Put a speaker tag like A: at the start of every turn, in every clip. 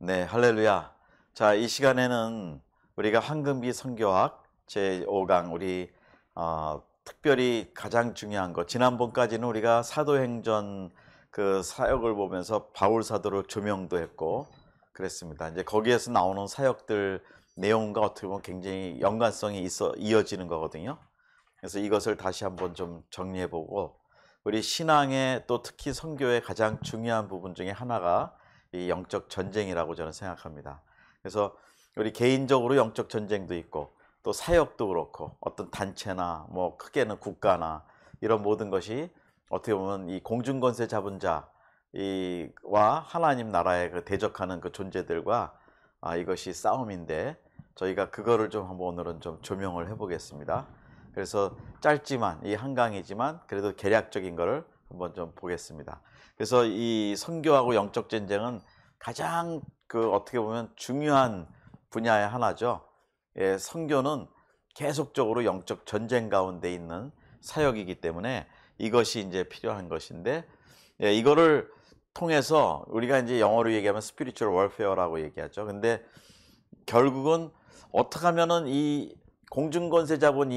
A: 네, 할렐루야. 자, 이 시간에는 우리가 황금기 선교학 제5강 특별히 가장 중요한 것, 지난번까지는 우리가 사도행전 그 사역을 보면서 바울 사도를 조명도 했고 그랬습니다. 이제 거기에서 나오는 사역들 내용과 어떻게 보면 굉장히 연관성이 있어 이어지는 거거든요. 그래서 이것을 다시 한번 좀 정리해 보고 우리 신앙의 또 특히 선교의 가장 중요한 부분 중에 하나가 이 영적 전쟁이라고 저는 생각합니다. 그래서 우리 개인적으로 영적 전쟁도 있고 또 사역도 그렇고 어떤 단체나 뭐 크게는 국가나 이런 모든 것이 어떻게 보면 이 공중권세 잡은 자와 하나님 나라에 그 대적하는 그 존재들과 이것이 싸움인데 저희가 그거를 좀 한번 오늘은 좀 조명을 해보겠습니다. 그래서 짧지만 이 한강이지만 그래도 개략적인 거를 한번 좀 보겠습니다. 그래서 이 선교하고 영적 전쟁은 가장 그 어떻게 보면 중요한 분야의 하나죠. 예, 선교는 계속적으로 영적 전쟁 가운데 있는 사역이기 때문에 이것이 이제 필요한 것인데, 예, 이거를 통해서 우리가 이제 영어로 얘기하면 스피리추얼 월페어라고 얘기하죠. 근데 결국은 어떻게 하면은 이 공중권세 잡은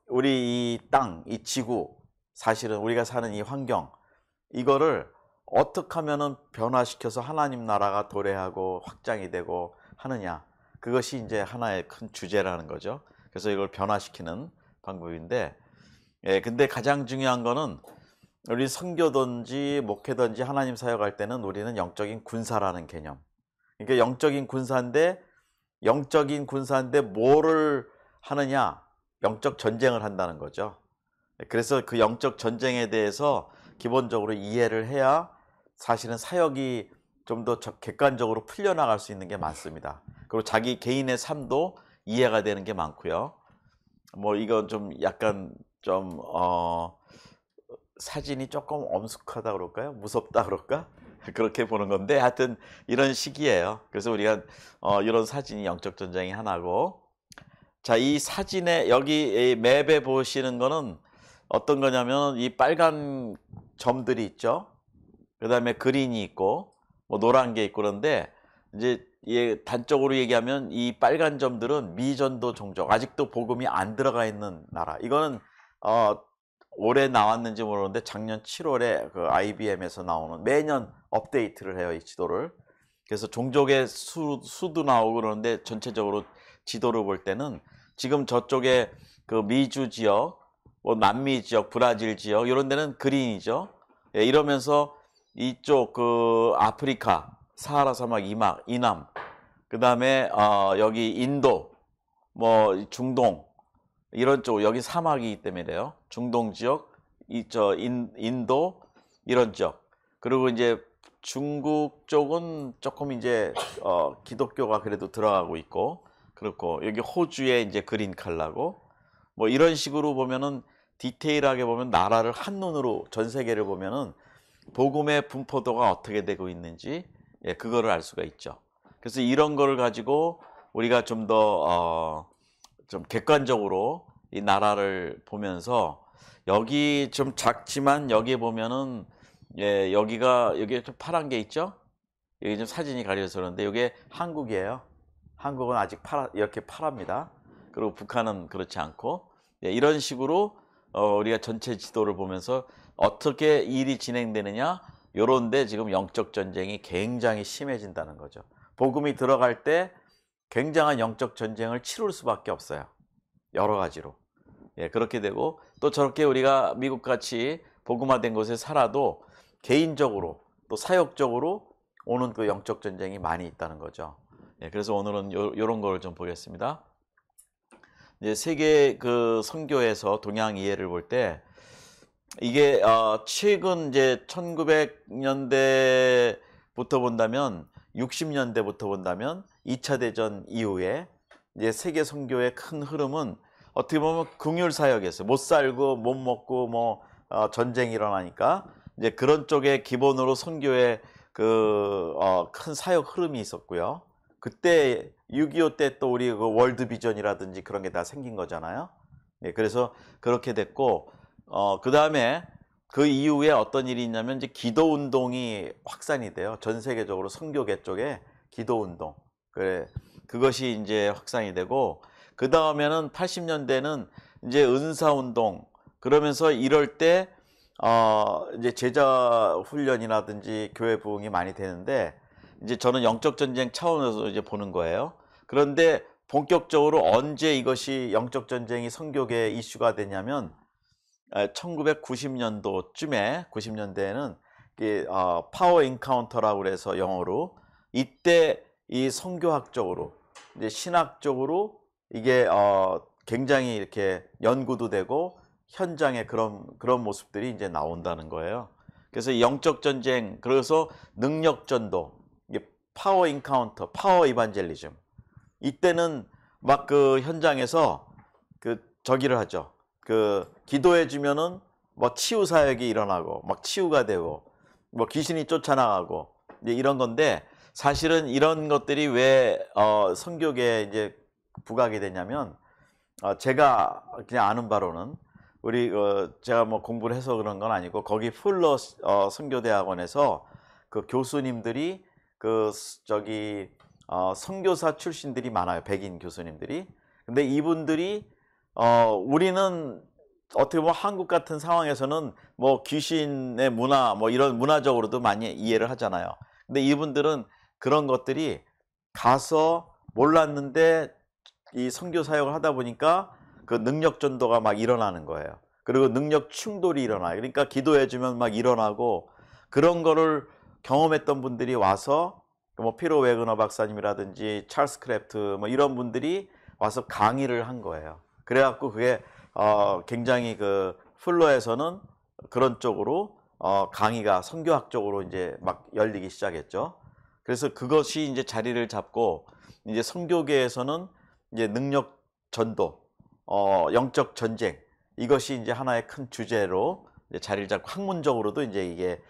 A: 우리 이 땅, 이 지구, 사실은 우리가 사는 이 환경, 이거를 어떻게 하면은 변화시켜서 하나님 나라가 도래하고 확장이 되고 하느냐. 그것이 이제 하나의 큰 주제라는 거죠. 그래서 이걸 변화시키는 방법인데, 예, 근데 가장 중요한 거는 우리 선교든지 목회든지 하나님 사역할 때는 우리는 영적인 군사라는 개념. 그러니까 영적인 군사인데 뭐를 하느냐? 영적 전쟁을 한다는 거죠. 그래서 그 영적 전쟁에 대해서 기본적으로 이해를 해야 사실은 사역이 좀 더 객관적으로 풀려나갈 수 있는 게 많습니다. 그리고 자기 개인의 삶도 이해가 되는 게 많고요. 뭐 이건 좀 약간 좀 사진이 조금 엄숙하다 그럴까요? 무섭다 그럴까? 그렇게 보는 건데 하여튼 이런 식이에요. 그래서 우리가 이런 사진이 영적 전쟁이 하나고, 자, 이 사진에 여기 이 맵에 보시는 거는 어떤 거냐면 이 빨간 점들이 있죠. 그다음에 그린이 있고 뭐 노란 게 있고, 그런데 이제 단적으로 얘기하면 이 빨간 점들은 미전도 종족, 아직도 복음이 안 들어가 있는 나라. 이거는 어 올해 나왔는지 모르는데 작년 7월에 그 IBM에서 나오는, 매년 업데이트를 해요, 이 지도를. 그래서 종족의 수도 나오고 그러는데 전체적으로 지도를 볼 때는 지금 저쪽에 그 미주 지역, 뭐 남미 지역, 브라질 지역 이런 데는 그린이죠. 예, 이러면서 이쪽 그 아프리카 사하라 사막 이남, 그다음에 여기 인도, 뭐 중동 이런 쪽, 여기 사막이기 때문에요. 중동 지역, 인도 이런 지역. 그리고 이제 중국 쪽은 조금 이제 기독교가 그래도 들어가고 있고 그렇고, 여기 호주에 이제 그린 칼라고, 뭐 이런 식으로 보면은 디테일하게 보면 나라를 한눈으로 전 세계를 보면은 복음의 분포도가 어떻게 되고 있는지, 예, 그거를 알 수가 있죠. 그래서 이런 거를 가지고 우리가 좀 더 좀 객관적으로 이 나라를 보면서, 여기 좀 작지만 여기에 보면은, 예, 여기에 좀 파란 게 있죠? 여기 좀 사진이 가려서 그런데 이게 한국이에요. 한국은 아직 이렇게 파랍니다. 그리고 북한은 그렇지 않고, 예, 이런 식으로 우리가 전체 지도를 보면서 어떻게 일이 진행되느냐, 요런데 지금 영적 전쟁이 굉장히 심해진다는 거죠. 복음이 들어갈 때 굉장한 영적 전쟁을 치룰 수밖에 없어요. 여러 가지로. 예, 그렇게 되고, 또 저렇게 우리가 미국같이 복음화된 곳에 살아도 개인적으로 또 사역적으로 오는 그 영적 전쟁이 많이 있다는 거죠. 예, 그래서 오늘은 요런 걸 좀 보겠습니다. 이제 세계 그 선교에서 동양 이해를 볼 때, 이게 최근 이제 1900년대부터 본다면, 60년대부터 본다면 2차 대전 이후에 이제 세계 선교의 큰 흐름은 어떻게 보면 긍휼 사역에서 못 살고 못 먹고 뭐 전쟁이 일어나니까 이제 그런 쪽에 기본으로 선교의 그 큰 사역 흐름이 있었고요. 그때 6.25 때 또 우리 그 월드 비전이라든지 그런 게 다 생긴 거잖아요. 네, 그래서 그렇게 됐고, 그 다음에 그 이후에 어떤 일이 있냐면 이제 기도 운동이 확산이 돼요. 전 세계적으로 선교계 쪽에 기도 운동. 그래. 그것이 이제 확산이 되고 그 다음에는 80년대는 이제 은사 운동 그러면서 이럴 때 이제 제자 훈련이라든지 교회 부흥이 많이 되는데 이제 저는 영적 전쟁 차원에서 이제 보는 거예요. 그런데 본격적으로 언제 이것이 영적 전쟁이 선교계 이슈가 되냐면 1990년도쯤에 90년대에는 파워 인카운터라고 그래서 영어로 이때 이 선교학적으로 이제 신학적으로 이게 굉장히 이렇게 연구도 되고 현장에 그런 모습들이 이제 나온다는 거예요. 그래서 영적 전쟁 그래서 능력 전도 이게 파워 인카운터 파워 이반젤리즘 이때는 막 그 현장에서 그 저기를 하죠. 그 기도해 주면은 뭐 치유 사역이 일어나고 막 치유가 되고 뭐 귀신이 쫓아나가고 이제 이런 건데 사실은 이런 것들이 왜 선교계에 이제 부각이 되냐면 제가 그냥 아는 바로는 우리 제가 뭐 공부를 해서 그런 건 아니고 거기 풀러 선교대학원에서 그 교수님들이 그 저기 선교사 출신들이 많아요. 백인 교수님들이. 근데 이분들이 우리는 어떻게 보면 한국 같은 상황에서는 뭐 귀신의 문화 뭐 이런 문화적으로도 많이 이해를 하잖아요. 근데 이분들은 그런 것들이 가서 몰랐는데 이 선교 사역을 하다 보니까 그 능력 전도가 막 일어나는 거예요. 그리고 능력 충돌이 일어나요. 그러니까 기도해 주면 막 일어나고 그런 거를 경험했던 분들이 와서 뭐 피로 웨그너 박사님이라든지 찰스 크래프트 뭐 이런 분들이 와서 강의를 한 거예요. 그래갖고 그게 굉장히 그 플로에서는 그런 쪽으로 강의가 선교학적으로 이제 막 열리기 시작했죠. 그래서 그것이 이제 자리를 잡고 이제 선교계에서는 이제 능력 전도, 영적 전쟁 이것이 이제 하나의 큰 주제로 이제 자리를 잡고 학문적으로도 이제 이게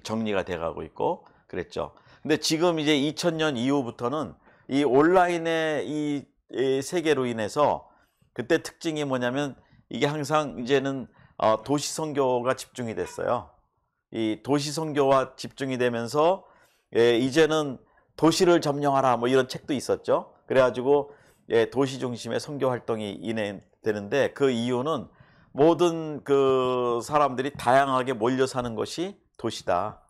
A: 정리가 돼가고 있고 그랬죠. 근데 지금 이제 2000년 이후부터는 이 온라인의 이 세계로 인해서 그때 특징이 뭐냐면 이게 항상 이제는 도시 선교가 집중이 됐어요. 이 도시 선교와 집중이 되면서 이제는 도시를 점령하라 뭐 이런 책도 있었죠. 그래가지고 도시 중심의 선교 활동이 되는데 그 이유는 모든 그 사람들이 다양하게 몰려 사는 것이 도시다.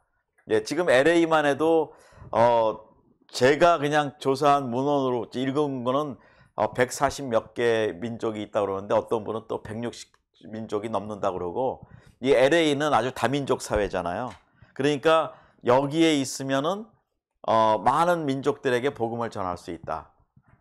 A: 지금 LA만 해도 제가 그냥 조사한 문헌으로 읽은 거는 140 몇 개 민족이 있다고 그러는데 어떤 분은 또 160 민족이 넘는다고 그러고 이 LA는 아주 다민족 사회잖아요. 그러니까 여기에 있으면은 많은 민족들에게 복음을 전할 수 있다.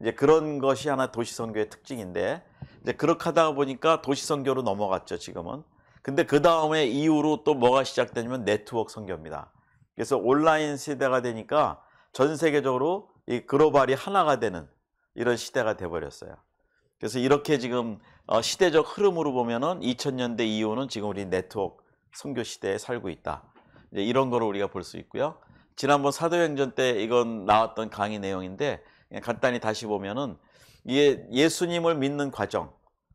A: 이제 그런 것이 하나 도시 선교의 특징인데 이제 그렇게 하다 보니까 도시 선교로 넘어갔죠, 지금은. 근데 그 다음에 이후로 또 뭐가 시작되냐면 네트워크 선교입니다. 그래서 온라인 시대가 되니까 전 세계적으로 이 글로벌이 하나가 되는 이런 시대가 돼버렸어요. 그래서 이렇게 지금 시대적 흐름으로 보면은 2000년대 이후는 지금 우리 네트워크 선교 시대에 살고 있다. 이제 이런 거를 우리가 볼 수 있고요. 지난번 사도행전 때 이건 나왔던 강의 내용인데 그냥 간단히 다시 보면은 이게 예수님을 믿는 과정.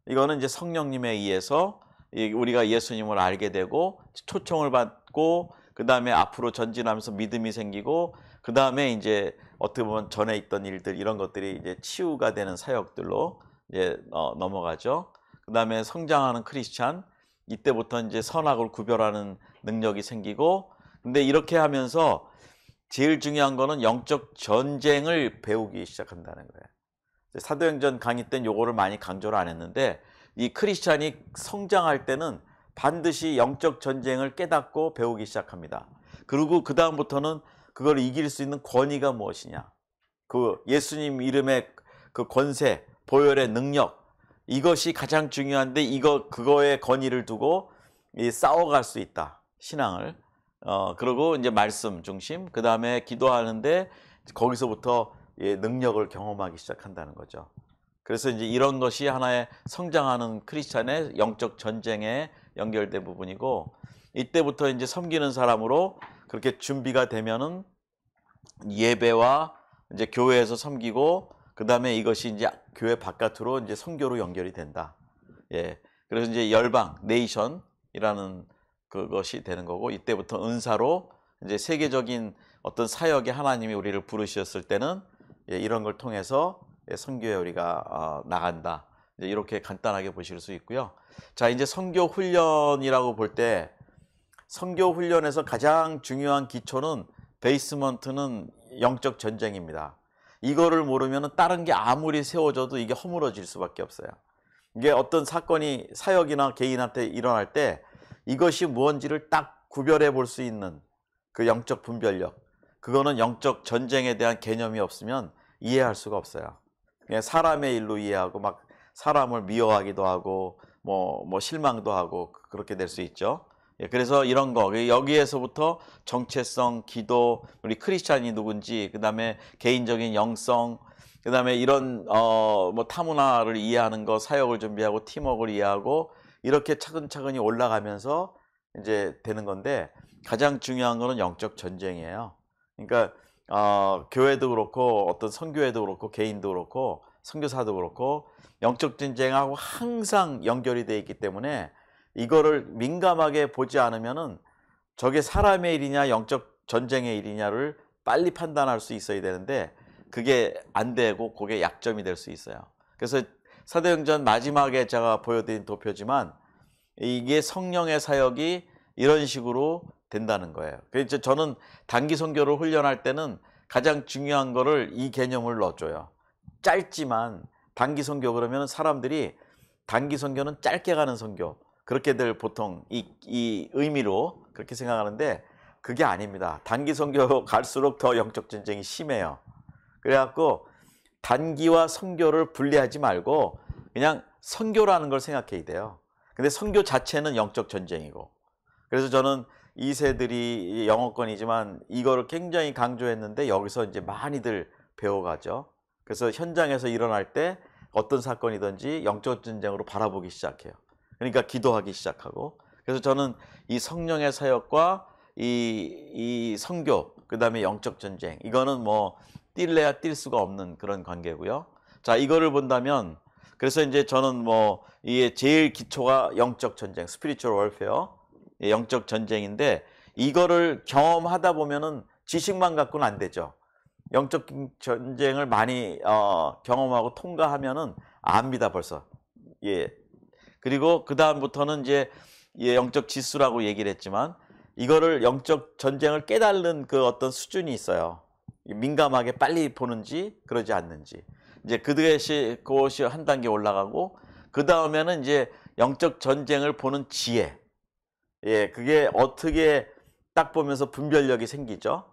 A: 이거는 이제 성령님에 의해서 우리가 예수님을 알게 되고 초청을 받고 그 다음에 앞으로 전진하면서 믿음이 생기고 그 다음에 이제 어떻게 보면 전에 있던 일들 이런 것들이 이제 치유가 되는 사역들로 이제 넘어가죠. 그 다음에 성장하는 크리스찬 이때부터 이제 선악을 구별하는 능력이 생기고 근데 이렇게 하면서 제일 중요한 거는 영적 전쟁을 배우기 시작한다는 거예요. 사도행전 강의 때는 요거를 많이 강조를 안 했는데 이 크리스찬이 성장할 때는 반드시 영적 전쟁을 깨닫고 배우기 시작합니다. 그리고 그 다음부터는 그걸 이길 수 있는 권위가 무엇이냐, 그 예수님 이름의 그 권세, 보혈의 능력 이것이 가장 중요한데 그거의 권위를 두고 싸워갈 수 있다. 신앙을. 그리고 이제 말씀 중심, 그 다음에 기도하는데 거기서부터 능력을 경험하기 시작한다는 거죠. 그래서 이제 이런 것이 하나의 성장하는 크리스찬의 영적 전쟁에 연결된 부분이고 이때부터 이제 섬기는 사람으로 그렇게 준비가 되면은 예배와 이제 교회에서 섬기고 그 다음에 이것이 이제 교회 바깥으로 이제 선교로 연결이 된다. 그래서 이제 열방, 네이션 기쁨이라는 그것이 되는 거고, 이때부터 은사로 이제 세계적인 어떤 사역에 하나님이 우리를 부르셨을 때는 이런 걸 통해서 선교에 우리가 나간다. 이제 이렇게 간단하게 보실 수 있고요. 자, 이제 선교 훈련이라고 볼 때 선교 훈련에서 가장 중요한 기초는 베이스먼트는 영적 전쟁입니다. 이거를 모르면 다른 게 아무리 세워져도 이게 허물어질 수밖에 없어요. 이게 어떤 사건이 사역이나 개인한테 일어날 때 이것이 무언지를 딱 구별해 볼 수 있는 그 영적 분별력, 그거는 영적 전쟁에 대한 개념이 없으면 이해할 수가 없어요. 그냥 사람의 일로 이해하고 막 사람을 미워하기도 하고 뭐 실망도 하고 그렇게 될 수 있죠. 그래서 이런 거, 여기에서부터 정체성, 기도, 우리 크리스찬이 누군지, 그 다음에 개인적인 영성, 그 다음에 이런 뭐 타문화를 이해하는 거, 사역을 준비하고 팀워크를 이해하고 이렇게 차근차근히 올라가면서 이제 되는 건데, 가장 중요한 거는 영적 전쟁이에요. 그러니까 교회도 그렇고 어떤 선교회도 그렇고 개인도 그렇고 선교사도 그렇고 영적 전쟁하고 항상 연결이 되어 있기 때문에 이거를 민감하게 보지 않으면은 저게 사람의 일이냐 영적 전쟁의 일이냐를 빨리 판단할 수 있어야 되는데 그게 안 되고 그게 약점이 될 수 있어요. 그래서 사도행전 마지막에 제가 보여드린 도표지만 이게 성령의 사역이 이런 식으로 된다는 거예요. 그래서 저는 단기 선교를 훈련할 때는 가장 중요한 거를 이 개념을 넣어줘요. 짧지만 단기 선교 그러면 사람들이 단기 선교는 짧게 가는 선교, 그렇게들 보통 이 의미로 그렇게 생각하는데 그게 아닙니다. 단기 선교 갈수록 더 영적 전쟁이 심해요. 그래갖고 단기와 선교를 분리하지 말고 그냥 선교라는 걸 생각해야 돼요. 근데 선교 자체는 영적 전쟁이고, 그래서 저는 2세들이 영어권이지만 이거를 굉장히 강조했는데 여기서 이제 많이들 배워가죠. 그래서 현장에서 일어날 때 어떤 사건이든지 영적 전쟁으로 바라보기 시작해요. 그러니까 기도하기 시작하고, 그래서 저는 이 성령의 사역과 이 선교, 그 다음에 영적 전쟁, 이거는 뭐 뛸래야 뛸 수가 없는 그런 관계고요. 자, 이거를 본다면 그래서 이제 저는 뭐 이게 제일 기초가 영적 전쟁, 스피리추얼 월페어, 영적 전쟁인데 이거를 경험하다 보면은 지식만 갖고는 안 되죠. 영적 전쟁을 많이 경험하고 통과하면은 압니다 벌써. 예. 그리고 그 다음부터는 이제 영적 지수라고 얘기를 했지만 이거를 영적 전쟁을 깨달는 그 어떤 수준이 있어요. 민감하게 빨리 보는지 그러지 않는지. 이제 그것이 한 단계 올라가고 그 다음에는 이제 영적 전쟁을 보는 지혜. 예, 그게 어떻게 딱 보면서 분별력이 생기죠.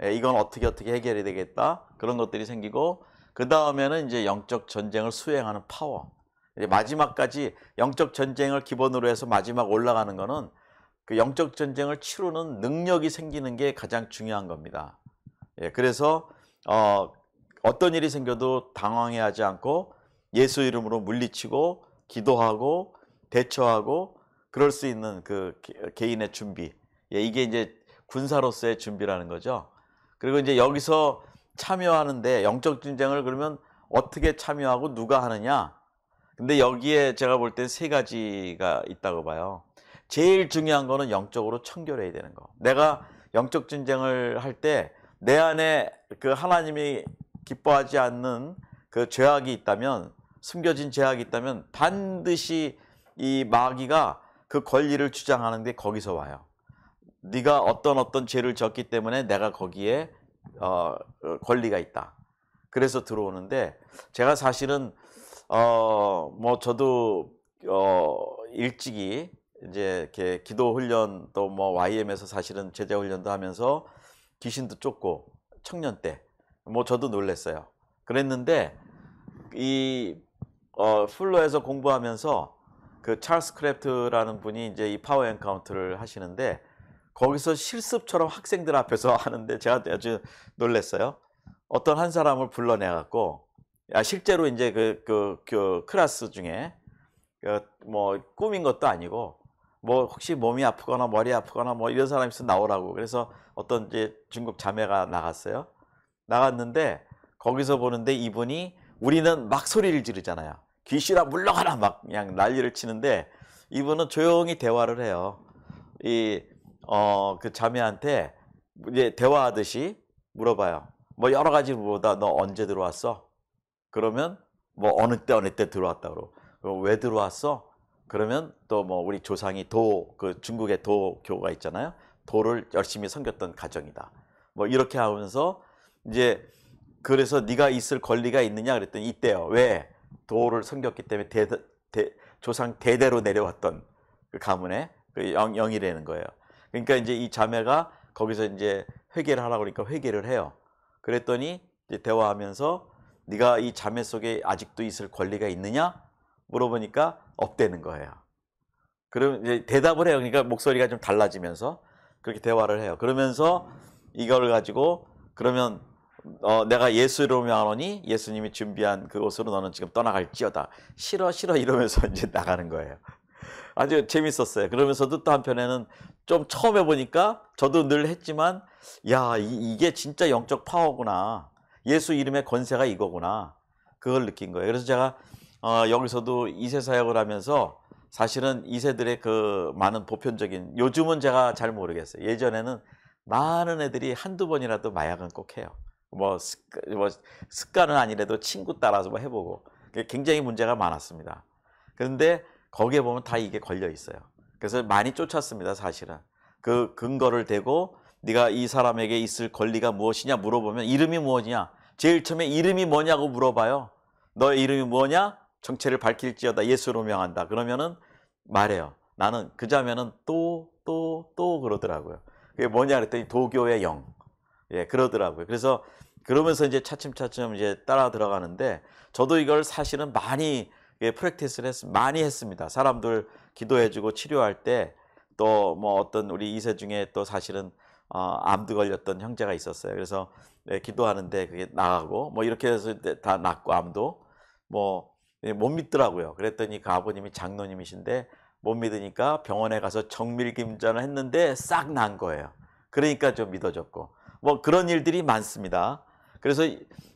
A: 예, 이건 어떻게 해결이 되겠다. 그런 것들이 생기고 그 다음에는 이제 영적 전쟁을 수행하는 파워. 이제 마지막까지 영적 전쟁을 기본으로 해서 마지막 올라가는 거는 그 영적 전쟁을 치르는 능력이 생기는 게 가장 중요한 겁니다. 예, 그래서 어떤 일이 생겨도 당황해하지 않고 예수 이름으로 물리치고 기도하고 대처하고 그럴 수 있는 그 개인의 준비. 예, 이게 이제 군사로서의 준비라는 거죠. 그리고 이제 여기서 참여하는데 영적 전쟁을 그러면 어떻게 참여하고 누가 하느냐? 근데 여기에 제가 볼 때 세 가지가 있다고 봐요. 제일 중요한 거는 영적으로 청결해야 되는 거. 내가 영적 전쟁을 할 때 내 안에 그 하나님이 기뻐하지 않는 그 죄악이 있다면, 숨겨진 죄악이 있다면 반드시 이 마귀가 그 권리를 주장하는데 거기서 와요. 네가 어떤 죄를 졌기 때문에 내가 거기에 권리가 있다. 그래서 들어오는데 제가 사실은 뭐 저도 일찍이 이제 이렇게 기도 훈련 또 뭐 YM에서 사실은 제자 훈련도 하면서 귀신도 쫓고 청년 때 뭐 저도 놀랬어요. 그랬는데 이 풀로에서 공부하면서 그 찰스 크래프트라는 분이 이제 이 파워 엔카운트를 하시는데 거기서 실습처럼 학생들 앞에서 하는데 제가 아주 놀랐어요. 어떤 한 사람을 불러내 갖고 실제로 이제 그 클래스 중에 뭐 꾸민 것도 아니고 뭐 혹시 몸이 아프거나 머리 아프거나 뭐 이런 사람이 있으면 나오라고. 그래서 어떤 이제 중국 자매가 나갔어요. 나갔는데 거기서 보는데 이분이, 우리는 막 소리를 지르잖아요. 귀신아 물러가라 막 그냥 난리를 치는데 이분은 조용히 대화를 해요. 그 자매한테 이제 대화하듯이 물어봐요. 뭐 여러 가지 물어보다 너 언제 들어왔어? 그러면 뭐 어느 때 들어왔다 그러고 왜 들어왔어? 그러면 또 뭐 우리 조상이 그 중국의 도교가 있잖아요. 도를 열심히 섬겼던 가정이다. 뭐 이렇게 하면서 이제 그래서 네가 있을 권리가 있느냐 그랬더니 있대요. 왜? 도를 섬겼기 때문에 조상 대대로 내려왔던 그 가문의 그 영이라는 거예요. 그러니까 이제 이 자매가 거기서 이제 회개를 하라고 그러니까 회개를 해요. 그랬더니 이제 대화하면서 네가 이 자매 속에 아직도 있을 권리가 있느냐? 물어보니까 없다는 거예요. 그럼 이제 대답을 해요. 그러니까 목소리가 좀 달라지면서 그렇게 대화를 해요. 그러면서 이걸 가지고 그러면 내가 예수로 명하노니 예수님이 준비한 그곳으로 너는 지금 떠나갈지어다. 싫어 싫어 이러면서 이제 나가는 거예요. 아주 재밌었어요. 그러면서도 또 한편에는 좀 처음 해보니까 저도 늘 했지만 야 이게 진짜 영적 파워구나. 예수 이름의 권세가 이거구나. 그걸 느낀 거예요. 그래서 제가 여기서도 2세 사역을 하면서 사실은 2세들의 그 많은 보편적인 요즘은 제가 잘 모르겠어요. 예전에는 많은 애들이 한두 번이라도 마약은 꼭 해요. 뭐 습관은 아니라도 친구 따라서 뭐 해보고 굉장히 문제가 많았습니다. 그런데 거기에 보면 다 이게 걸려 있어요. 그래서 많이 쫓았습니다. 사실은 그 근거를 대고 네가 이 사람에게 있을 권리가 무엇이냐 물어보면 이름이 무엇이냐 제일 처음에 이름이 뭐냐고 물어봐요. 너의 이름이 뭐냐? 정체를 밝힐지어다. 예수로 명한다. 그러면은 말해요. 나는 그 자매는 또 그러더라고요. 그게 뭐냐 그랬더니 도교의 영. 예, 그러더라고요. 그래서 그러면서 이제 차츰차츰 이제 따라 들어가는데 저도 이걸 사실은 많이 프랙티스를 많이 했습니다. 사람들 기도해주고 치료할 때 또 뭐 어떤 우리 2세 중에 또 사실은 암도 걸렸던 형제가 있었어요. 그래서 기도하는데 그게 나가고 뭐 이렇게 해서 다 낫고 암도 뭐 못 믿더라고요. 그랬더니 그 아버님이 장로님이신데 못 믿으니까 병원에 가서 정밀김전을 했는데 싹 난 거예요. 그러니까 좀 믿어졌고 뭐 그런 일들이 많습니다. 그래서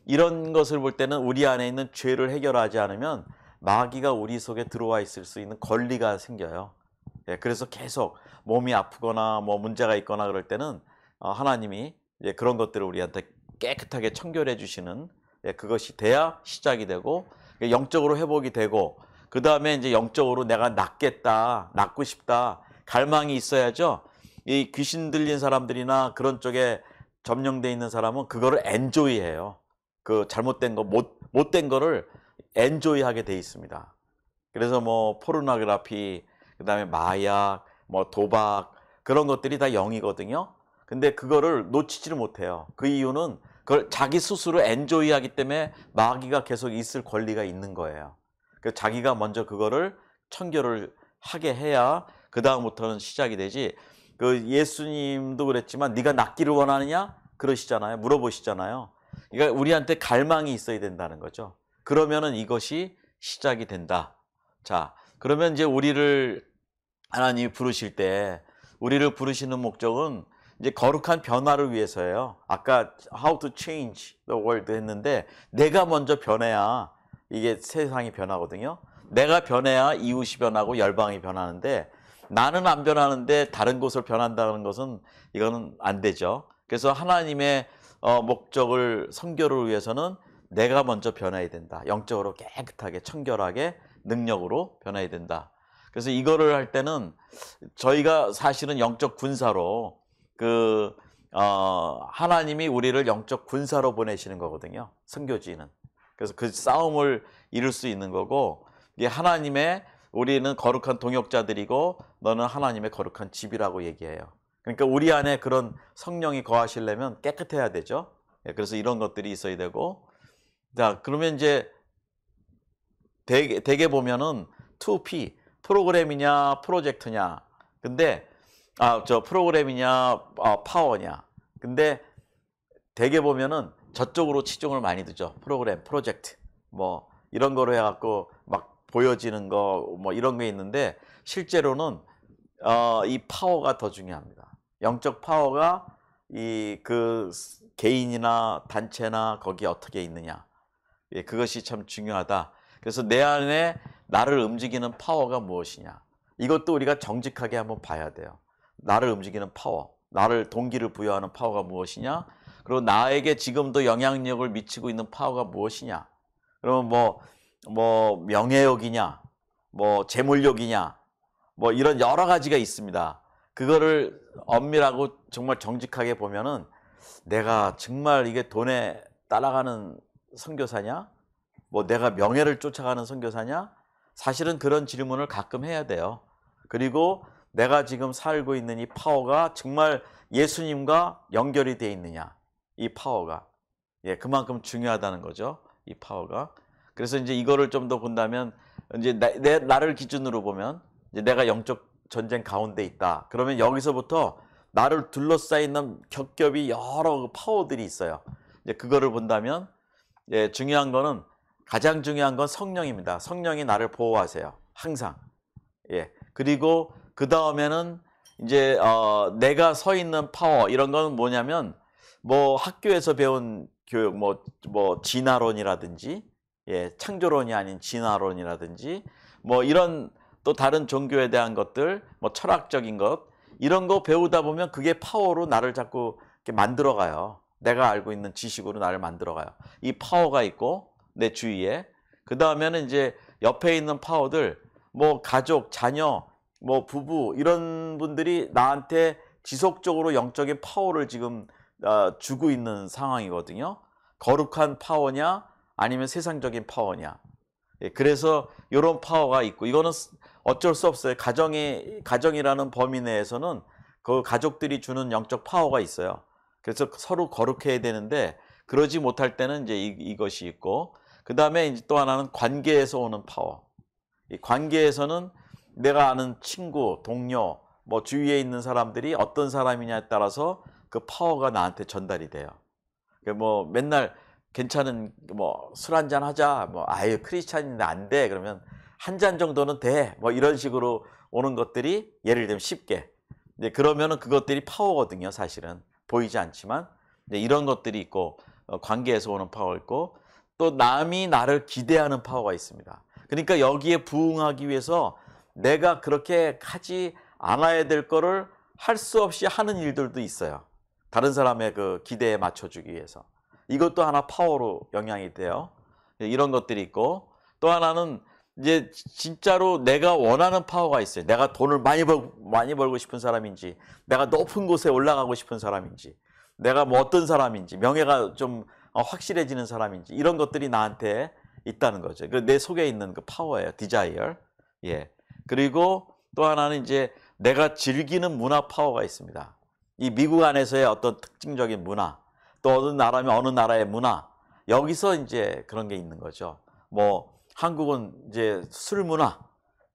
A: 이런 것을 볼 때는 우리 안에 있는 죄를 해결하지 않으면 마귀가 우리 속에 들어와 있을 수 있는 권리가 생겨요. 예, 그래서 계속 몸이 아프거나 뭐 문제가 있거나 그럴 때는 하나님이 그런 것들을 우리한테 깨끗하게 청결해 주시는 그것이 돼야 시작이 되고 영적으로 회복이 되고 그 다음에 이제 영적으로 내가 낫겠다, 낫고 싶다, 갈망이 있어야죠. 이 귀신 들린 사람들이나 그런 쪽에 점령돼 있는 사람은 그거를 엔조이해요. 그 잘못된 거, 못된 거를 엔조이하게 돼 있습니다. 그래서 뭐 포르노그래피, 그다음에 마약, 뭐 도박 그런 것들이 다 영이거든요. 근데 그거를 놓치지를 못해요. 그 이유는 그걸 자기 스스로 엔조이하기 때문에 마귀가 계속 있을 권리가 있는 거예요. 그 자기가 먼저 그거를 청결을 하게 해야 그 다음부터는 시작이 되지. 그 예수님도 그랬지만 네가 낫기를 원하느냐? 그러시잖아요. 물어보시잖아요. 그러니까 우리한테 갈망이 있어야 된다는 거죠. 그러면은 이것이 시작이 된다. 자, 그러면 이제 우리를 하나님이 부르실 때 우리를 부르시는 목적은 이제 거룩한 변화를 위해서예요. 아까 how to change the world 했는데 내가 먼저 변해야 이게 세상이 변하거든요. 내가 변해야 이웃이 변하고 열방이 변하는데 나는 안 변하는데 다른 곳을 변한다는 것은 이거는 안 되죠. 그래서 하나님의 목적을 성결을 위해서는 내가 먼저 변해야 된다. 영적으로 깨끗하게 청결하게 능력으로 변해야 된다. 그래서 이거를 할 때는 저희가 사실은 영적 군사로 하나님이 우리를 영적 군사로 보내시는 거거든요. 선교지는. 그래서 그 싸움을 이룰 수 있는 거고 이게 하나님의 우리는 거룩한 동역자들이고 너는 하나님의 거룩한 집이라고 얘기해요. 그러니까 우리 안에 그런 성령이 거하시려면 깨끗해야 되죠. 그래서 이런 것들이 있어야 되고 자 그러면 이제 대개 보면은 2P 프로그램이냐 프로젝트냐 근데 저 프로그램이냐 파워냐 근데 대개 보면은 저쪽으로 치중을 많이 두죠. 프로그램 프로젝트 뭐 이런 거로 해갖고 막 보여지는 거 뭐 이런 게 있는데 실제로는 이 파워가 더 중요합니다. 영적 파워가 그 개인이나 단체나 거기에 어떻게 있느냐 그것이 참 중요하다. 그래서 내 안에 나를 움직이는 파워가 무엇이냐 이것도 우리가 정직하게 한번 봐야 돼요. 나를 움직이는 파워, 나를 동기를 부여하는 파워가 무엇이냐? 그리고 나에게 지금도 영향력을 미치고 있는 파워가 무엇이냐? 그러면 뭐 명예욕이냐? 뭐 재물욕이냐? 뭐 이런 여러 가지가 있습니다. 그거를 엄밀하고 정말 정직하게 보면은 내가 정말 이게 돈에 따라가는 선교사냐? 뭐 내가 명예를 쫓아가는 선교사냐? 사실은 그런 질문을 가끔 해야 돼요. 그리고 내가 지금 살고 있는 이 파워가 정말 예수님과 연결이 되어 있느냐? 이 파워가. 예, 그만큼 중요하다는 거죠. 이 파워가. 그래서 이제 이거를 좀 더 본다면 이제 나를 기준으로 보면 이제 내가 영적 전쟁 가운데 있다. 그러면 여기서부터 나를 둘러싸이는 겹겹이 여러 파워들이 있어요. 이제 그거를 본다면 예, 중요한 거는 가장 중요한 건 성령입니다. 성령이 나를 보호하세요. 항상. 예. 그리고 그 다음에는 이제 내가 서 있는 파워 이런 건 뭐냐면 뭐 학교에서 배운 교육 뭐 진화론이라든지 예, 창조론이 아닌 진화론이라든지 뭐 이런 또 다른 종교에 대한 것들 뭐 철학적인 것 이런 거 배우다 보면 그게 파워로 나를 자꾸 이렇게 만들어 가요. 내가 알고 있는 지식으로 나를 만들어 가요. 이 파워가 있고 내 주위에 그 다음에는 이제 옆에 있는 파워들 뭐 가족, 자녀, 뭐 부부 이런 분들이 나한테 지속적으로 영적인 파워를 지금 주고 있는 상황이거든요. 거룩한 파워냐 아니면 세상적인 파워냐. 예, 그래서 이런 파워가 있고 이거는 어쩔 수 없어요. 가정이라는 범위 내에서는 그 가족들이 주는 영적 파워가 있어요. 그래서 서로 거룩해야 되는데 그러지 못할 때는 이제 이것이 있고 그 다음에 이제 또 하나는 관계에서 오는 파워. 이 관계에서는 내가 아는 친구, 동료, 뭐 주위에 있는 사람들이 어떤 사람이냐에 따라서 그 파워가 나한테 전달이 돼요. 뭐 맨날 괜찮은 뭐 술 한잔 하자, 뭐 아유 크리스찬인데 안 돼. 그러면 한 잔 정도는 돼. 뭐 이런 식으로 오는 것들이 예를 들면 쉽게. 이제 그러면은 그것들이 파워거든요, 사실은. 보이지 않지만. 이제 이런 것들이 있고 관계에서 오는 파워 있고 또 남이 나를 기대하는 파워가 있습니다. 그러니까 여기에 부응하기 위해서 내가 그렇게 하지 않아야 될 거를 할 수 없이 하는 일들도 있어요. 다른 사람의 그 기대에 맞춰주기 위해서. 이것도 하나 파워로 영향이 돼요. 이런 것들이 있고 또 하나는 이제 진짜로 내가 원하는 파워가 있어요. 내가 돈을 많이 벌고 싶은 사람인지 내가 높은 곳에 올라가고 싶은 사람인지 내가 뭐 어떤 사람인지 명예가 좀 확실해지는 사람인지 이런 것들이 나한테 있다는 거죠. 내 속에 있는 그 파워예요. 디자이어. 예. 그리고 또 하나는 이제 내가 즐기는 문화 파워가 있습니다. 이 미국 안에서의 어떤 특징적인 문화, 또 어느 나라면 어느 나라의 문화, 여기서 이제 그런 게 있는 거죠. 뭐 한국은 이제 술 문화,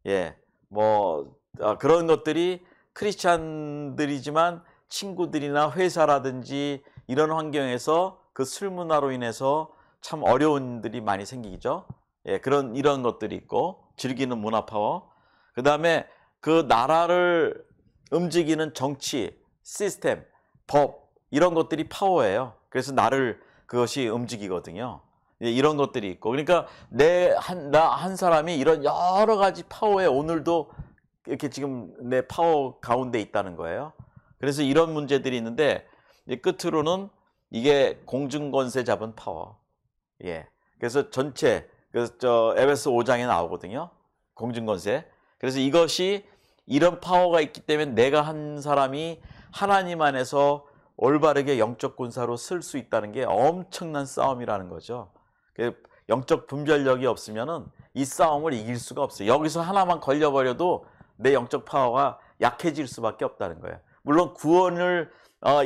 A: 예, 뭐 그런 것들이 크리스찬들이지만 친구들이나 회사라든지 이런 환경에서 그 술 문화로 인해서 참 어려운 일들이 많이 생기죠. 예, 이런 것들이 있고 즐기는 문화 파워. 그 다음에 그 나라를 움직이는 정치, 시스템, 법 이런 것들이 파워예요. 그래서 나를 그것이 움직이거든요. 예, 이런 것들이 있고 그러니까 나 한 사람이 이런 여러 가지 파워에 오늘도 이렇게 지금 내 파워 가운데 있다는 거예요. 그래서 이런 문제들이 있는데 끝으로는 이게 공중권세 잡은 파워. 예. 그래서 그래서 에베소 5장에 나오거든요. 공중권세. 그래서 이것이 이런 파워가 있기 때문에 내가 한 사람이 하나님 안에서 올바르게 영적 군사로 쓸 수 있다는 게 엄청난 싸움이라는 거죠. 영적 분별력이 없으면은 이 싸움을 이길 수가 없어요. 여기서 하나만 걸려버려도 내 영적 파워가 약해질 수밖에 없다는 거예요. 물론 구원을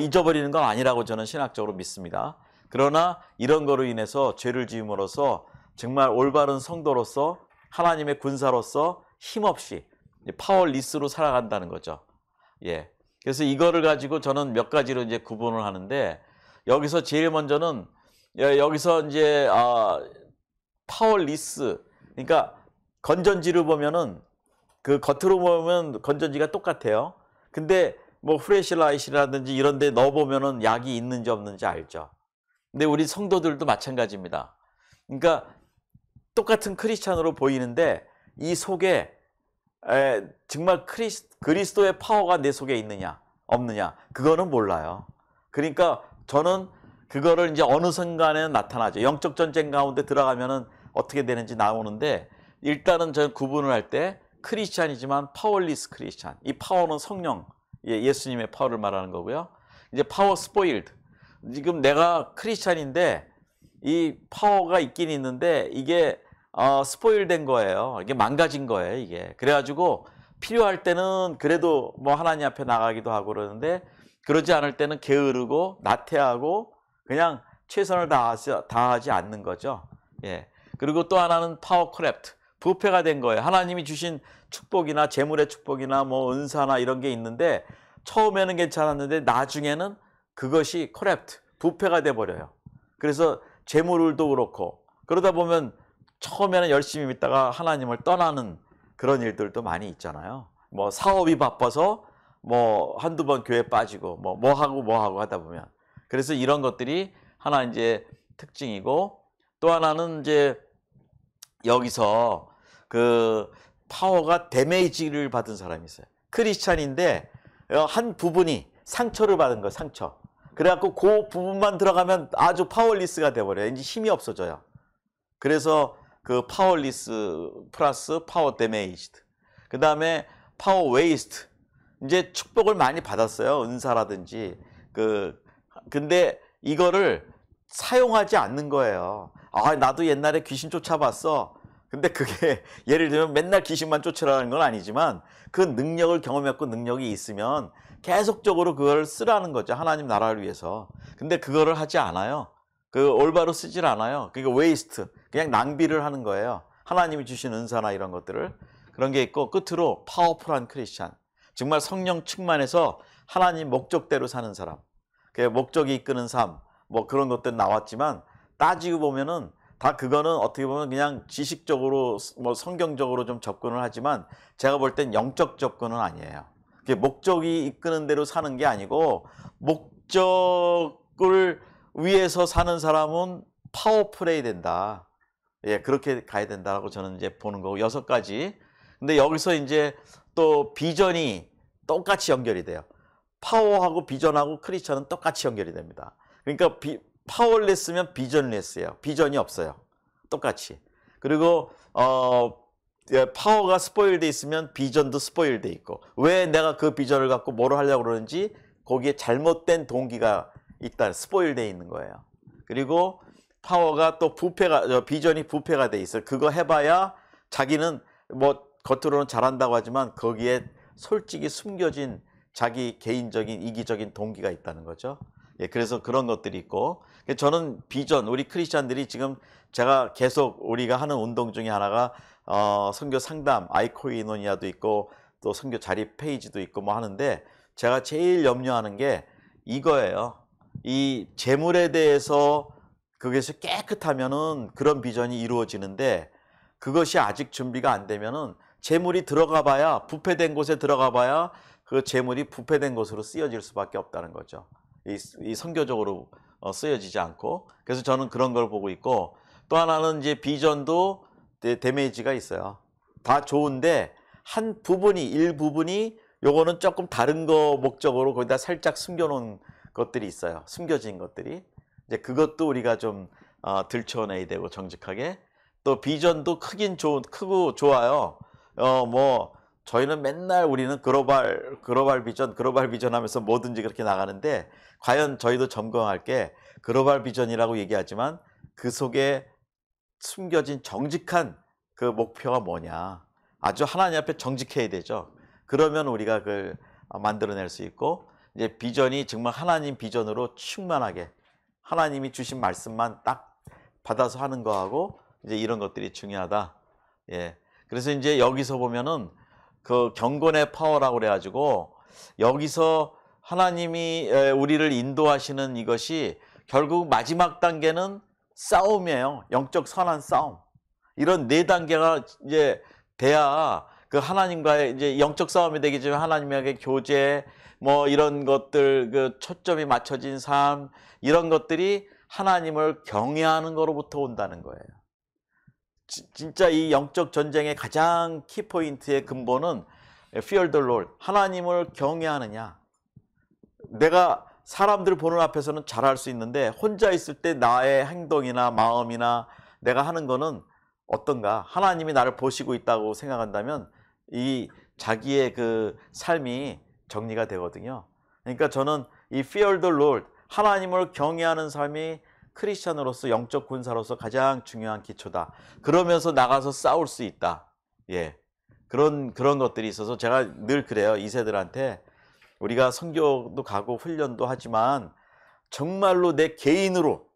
A: 잊어버리는 건 아니라고 저는 신학적으로 믿습니다. 그러나 이런 거로 인해서 죄를 지음으로써 정말 올바른 성도로서 하나님의 군사로서 힘없이 파워리스로 살아간다는 거죠. 예. 그래서 이거를 가지고 저는 몇 가지로 이제 구분을 하는데 여기서 제일 먼저는 여기서 이제 파워리스 그러니까 건전지를 보면은 그 겉으로 보면 건전지가 똑같아요. 근데 뭐 프레시라이트라든지 이런 데 넣어 보면은 약이 있는지 없는지 알죠. 근데 우리 성도들도 마찬가지입니다. 그러니까 똑같은 크리스찬으로 보이는데 이 속에 정말 그리스도의 파워가 내 속에 있느냐 없느냐 그거는 몰라요. 그러니까 저는 그거를 이제 어느 순간에 나타나죠. 영적 전쟁 가운데 들어가면은 어떻게 되는지 나오는데 일단은 저는 구분을 할 때 크리스찬이지만 파워리스 크리스찬. 이 파워는 성령, 예수님의 파워를 말하는 거고요. 이제 파워 스포일드. 지금 내가 크리스찬인데 이 파워가 있긴 있는데 이게 스포일된 거예요. 이게 망가진 거예요, 이게. 그래가지고 필요할 때는 그래도 뭐 하나님 앞에 나가기도 하고 그러는데 그러지 않을 때는 게으르고 나태하고 그냥 최선을 다하지 않는 거죠. 예. 그리고 또 하나는 파워 크래프트. 부패가 된 거예요. 하나님이 주신 축복이나 재물의 축복이나 뭐 은사나 이런 게 있는데 처음에는 괜찮았는데 나중에는 그것이 크래프트, 부패가 돼 버려요. 그래서 재물도 그렇고 그러다 보면 처음에는 열심히 믿다가 하나님을 떠나는 그런 일들도 많이 있잖아요. 뭐 사업이 바빠서 뭐 한두 번 교회 빠지고 뭐 하고 하다 보면 그래서 이런 것들이 하나 이제 특징이고 또 하나는 이제 여기서 그 파워가 데미지를 받은 사람이 있어요. 크리스찬인데 한 부분이 상처를 받은 거예요. 상처. 그래갖고 그 부분만 들어가면 아주 파워리스가 돼버려요. 이제 힘이 없어져요. 그래서 그 파워리스 플러스 파워 데메이지드. 그 다음에 파워 웨이스트. 이제 축복을 많이 받았어요. 은사라든지. 근데 이거를 사용하지 않는 거예요. 아, 나도 옛날에 귀신 쫓아봤어. 근데 그게 예를 들면 맨날 귀신만 쫓으라는 건 아니지만 그 능력을 경험했고 능력이 있으면 계속적으로 그걸 쓰라는 거죠. 하나님 나라를 위해서. 근데 그거를 하지 않아요. 올바로 쓰질 않아요. 그러니까 웨이스트. 그냥 낭비를 하는 거예요. 하나님이 주신 은사나 이런 것들을. 그런 게 있고 끝으로 파워풀한 크리스찬. 정말 성령 충만해서 하나님 목적대로 사는 사람. 그 목적이 이끄는 삶. 뭐 그런 것들 나왔지만 따지고 보면은 다 그거는 어떻게 보면 그냥 지식적으로 뭐 성경적으로 좀 접근을 하지만 제가 볼 땐 영적 접근은 아니에요. 그게 목적이 이끄는 대로 사는 게 아니고 목적을 위해서 사는 사람은 파워풀해야 된다. 예, 그렇게 가야 된다라고 저는 이제 보는 거고 6가지. 근데 여기서 이제 또 비전이 똑같이 연결이 돼요. 파워하고 비전하고 크리스천은 똑같이 연결이 됩니다. 그러니까 파워레스면 비전레스예요. 비전이 없어요. 똑같이. 그리고 파워가 스포일돼 있으면 비전도 스포일돼 있고 왜 내가 그 비전을 갖고 뭐를 하려고 그러는지 거기에 잘못된 동기가 있다. 스포일돼 있는 거예요. 그리고 파워가 또 비전이 부패가 돼 있어요. 그거 해봐야 자기는 뭐 겉으로는 잘한다고 하지만 거기에 솔직히 숨겨진 자기 개인적인 이기적인 동기가 있다는 거죠. 예, 그래서 그런 것들이 있고 저는 비전, 우리 크리스찬들이 지금 제가 계속 우리가 하는 운동 중에 하나가 선교 상담, 아이코이노니아도 있고 또 선교 자립 페이지도 있고 뭐 하는데 제가 제일 염려하는 게 이거예요. 이 재물에 대해서 그것이 깨끗하면은 그런 비전이 이루어지는데 그것이 아직 준비가 안 되면은 재물이 들어가 봐야 부패된 곳에 들어가 봐야 그 재물이 부패된 곳으로 쓰여질 수밖에 없다는 거죠. 이 선교적으로 쓰여지지 않고 그래서 저는 그런 걸 보고 있고 또 하나는 이제 비전도 데미지가 있어요. 다 좋은데 일부분이 요거는 조금 다른 거 목적으로 거기다 살짝 숨겨놓은 것들이 있어요. 숨겨진 것들이 이제 그것도 우리가 좀 들춰내야 되고 정직하게 또 비전도 크고 좋아요. 뭐 저희는 맨날 우리는 글로벌 비전 하면서 뭐든지 그렇게 나가는데 과연 저희도 점검할 게 글로벌 비전이라고 얘기하지만 그 속에 숨겨진 정직한 그 목표가 뭐냐. 아주 하나님 앞에 정직해야 되죠. 그러면 우리가 그걸 만들어낼 수 있고 이제 비전이 정말 하나님 비전으로 충만하게 하나님이 주신 말씀만 딱 받아서 하는 거하고 이제 이런 것들이 중요하다. 예. 그래서 이제 여기서 보면은 그 경건의 파워라고 그래가지고 여기서 하나님이 우리를 인도하시는 이것이 결국 마지막 단계는 싸움이에요. 영적 선한 싸움. 이런 4단계가 이제 돼야 그 하나님과의 이제 영적 싸움이 되겠지만 하나님에게 교제 뭐 이런 것들 그 초점이 맞춰진 삶 이런 것들이 하나님을 경외하는 거로부터 온다는 거예요. 진짜 이 영적 전쟁의 가장 키포인트의 근본은 fear the Lord, 하나님을 경외하느냐. 내가 사람들 보는 앞에서는 잘할 수 있는데 혼자 있을 때 나의 행동이나 마음이나 내가 하는 거는 어떤가? 하나님이 나를 보시고 있다고 생각한다면 이 자기의 그 삶이 정리가 되거든요. 그러니까 저는 이 fear the Lord, 하나님을 경외하는 삶이 크리스찬으로서 영적 군사로서 가장 중요한 기초다. 그러면서 나가서 싸울 수 있다. 예, 그런 것들이 있어서 제가 늘 그래요. 2세들한테 우리가 선교도 가고 훈련도 하지만 정말로 내 개인으로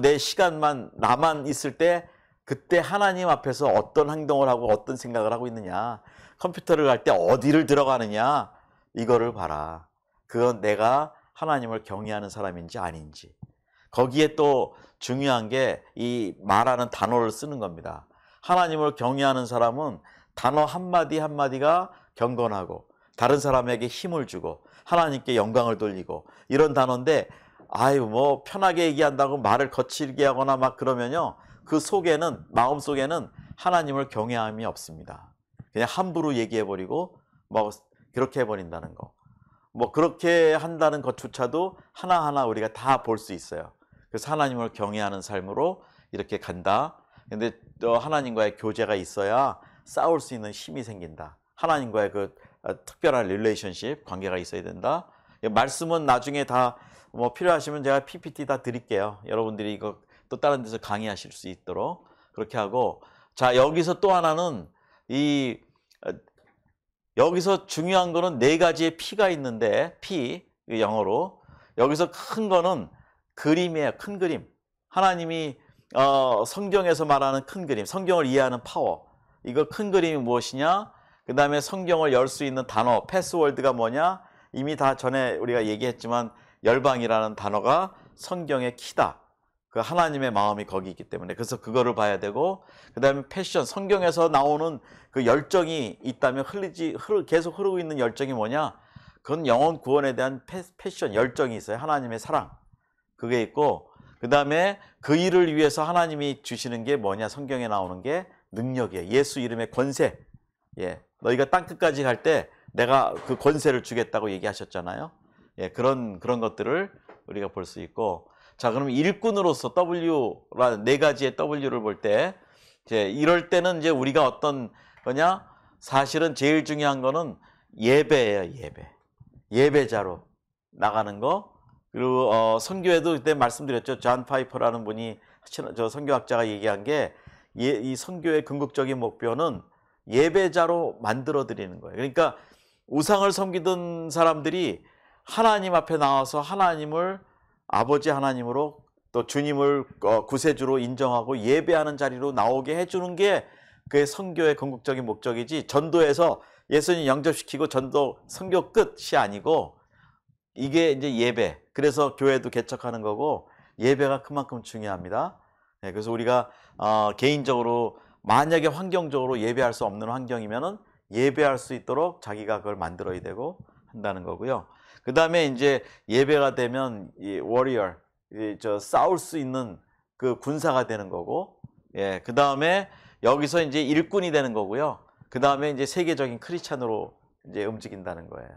A: 내 시간만 나만 있을 때 그때 하나님 앞에서 어떤 행동을 하고 어떤 생각을 하고 있느냐, 컴퓨터를 갈 때 어디를 들어가느냐, 이거를 봐라. 그건 내가 하나님을 경외하는 사람인지 아닌지. 거기에 또 중요한 게 이 말하는 단어를 쓰는 겁니다. 하나님을 경외하는 사람은 단어 한마디 한마디가 경건하고 다른 사람에게 힘을 주고 하나님께 영광을 돌리고 이런 단어인데, 아유 뭐 편하게 얘기한다고 말을 거칠게 하거나 막 그러면요, 그 속에는, 마음 속에는 하나님을 경외함이 없습니다. 그냥 함부로 얘기해버리고 뭐 그렇게 해버린다는 거, 뭐 그렇게 한다는 것조차도 하나하나 우리가 다 볼 수 있어요. 그래서 하나님을 경외하는 삶으로 이렇게 간다. 근데 또 하나님과의 교제가 있어야 싸울 수 있는 힘이 생긴다. 하나님과의 그 특별한 릴레이션십, 관계가 있어야 된다. 말씀은 나중에 다 뭐 필요하시면 제가 PPT 다 드릴게요. 여러분들이 이거 또 다른 데서 강의하실 수 있도록 그렇게 하고. 자, 여기서 또 하나는 여기서 중요한 거는 4가지의 P가 있는데, P, 영어로. 여기서 큰 거는 그림이에요. 큰 그림. 하나님이 성경에서 말하는 큰 그림, 성경을 이해하는 파워. 이거 큰 그림이 무엇이냐? 그 다음에 성경을 열 수 있는 단어, 패스워드가 뭐냐? 이미 다 전에 우리가 얘기했지만 열방이라는 단어가 성경의 키다. 그 하나님의 마음이 거기 있기 때문에. 그래서 그거를 봐야 되고, 그 다음에 패션, 성경에서 나오는 그 열정이 있다면 계속 흐르고 있는 열정이 뭐냐? 그건 영혼 구원에 대한 패션, 열정이 있어요. 하나님의 사랑. 그게 있고, 그 다음에 그 일을 위해서 하나님이 주시는 게 뭐냐? 성경에 나오는 게 능력이에요. 예수 이름의 권세. 예, 너희가 땅끝까지 갈 때 내가 그 권세를 주겠다고 얘기하셨잖아요. 예, 그런 것들을 우리가 볼 수 있고. 자, 그럼 일꾼으로서 W라는 4가지의 W를 볼 때, 이제 이럴 때는 이제 우리가 어떤 거냐? 사실은 제일 중요한 거는 예배예요, 예배. 예배자로 나가는 거. 그리고 선교에도 그때 말씀드렸죠. 존 파이퍼라는 분이, 저 선교학자가 얘기한 게, 이 선교의 궁극적인 목표는 예배자로 만들어 드리는 거예요. 그러니까 우상을 섬기던 사람들이 하나님 앞에 나와서 하나님을 아버지 하나님으로, 또 주님을 구세주로 인정하고 예배하는 자리로 나오게 해주는 게 그의 선교의 궁극적인 목적이지, 전도에서 예수님 영접시키고 전도 선교 끝이 아니고, 이게 이제 예배. 그래서 교회도 개척하는 거고, 예배가 그만큼 중요합니다. 네, 그래서 우리가 개인적으로 만약에 환경적으로 예배할 수 없는 환경이면은 예배할 수 있도록 자기가 그걸 만들어야 되고 한다는 거고요. 그 다음에 이제 예배가 되면 이 워리어, 싸울 수 있는 그 군사가 되는 거고, 예, 그 다음에 여기서 이제 일꾼이 되는 거고요. 그 다음에 이제 세계적인 크리스찬으로 이제 움직인다는 거예요.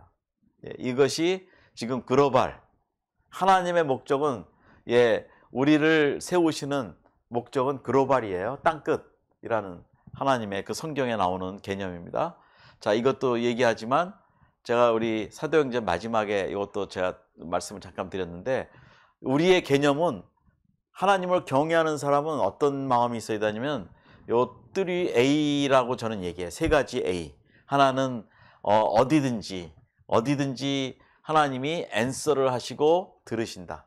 A: 예, 이것이 지금 글로벌, 하나님의 목적은, 예, 우리를 세우시는 목적은 글로벌이에요. 땅끝이라는 하나님의 그 성경에 나오는 개념입니다. 자, 이것도 얘기하지만 제가 우리 사도행전 마지막에 이것도 제가 말씀을 잠깐 드렸는데, 우리의 개념은, 하나님을 경외하는 사람은 어떤 마음이 있어야 되냐면 요 3A라고 저는 얘기해요. 3가지 A. 하나는 어디든지 하나님이 앤서를 하시고 들으신다.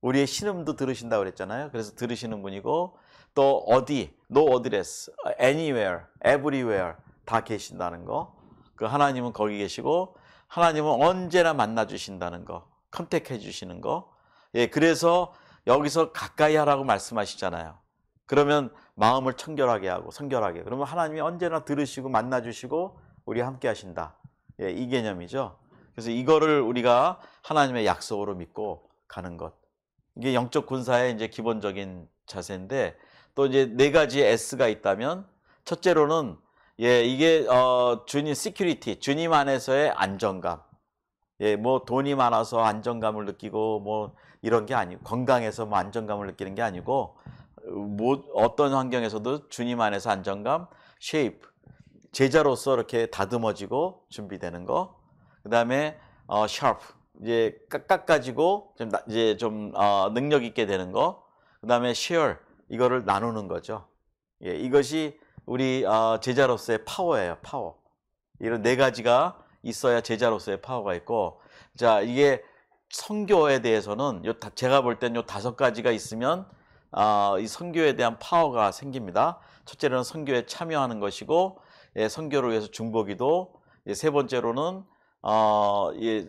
A: 우리의 신음도 들으신다 그랬잖아요. 그래서 들으시는 분이고, 또 어디, no address, anywhere, everywhere 다 계신다는 거. 그 하나님은 거기 계시고, 하나님은 언제나 만나 주신다는 거, 컨택해 주시는 거. 예, 그래서 여기서 가까이 하라고 말씀하시잖아요. 그러면 마음을 청결하게 하고 성결하게. 그러면 하나님이 언제나 들으시고 만나 주시고 우리와 함께 하신다. 예, 이 개념이죠. 그래서 이거를 우리가 하나님의 약속으로 믿고 가는 것. 이게 영적 군사의 이제 기본적인 자세인데, 또 이제 네 가지의 S가 있다면 첫째로는 예, 이게 주님 시큐리티, 주님 안에서의 안정감. 예, 뭐 돈이 많아서 안정감을 느끼고 뭐 이런 게 아니고 건강해서 뭐 안정감을 느끼는 게 아니고 뭐 어떤 환경에서도 주님 안에서 안정감, 쉐이프, 제자로서 이렇게 다듬어지고 준비되는 거. 그다음에 샤프, 이제 깎아가지고 좀 이제 좀 능력 있게 되는 거. 그다음에 쉐어, 이거를 나누는 거죠. 예, 이것이 우리 제자로서의 파워예요, 파워. 이런 네 가지가 있어야 제자로서의 파워가 있고, 자, 이게 선교에 대해서는 제가 볼 땐 요 다섯 가지가 있으면 이 선교에 대한 파워가 생깁니다. 첫째로는 선교에 참여하는 것이고, 예, 선교를 위해서 중보기도, 예, 세 번째로는 예,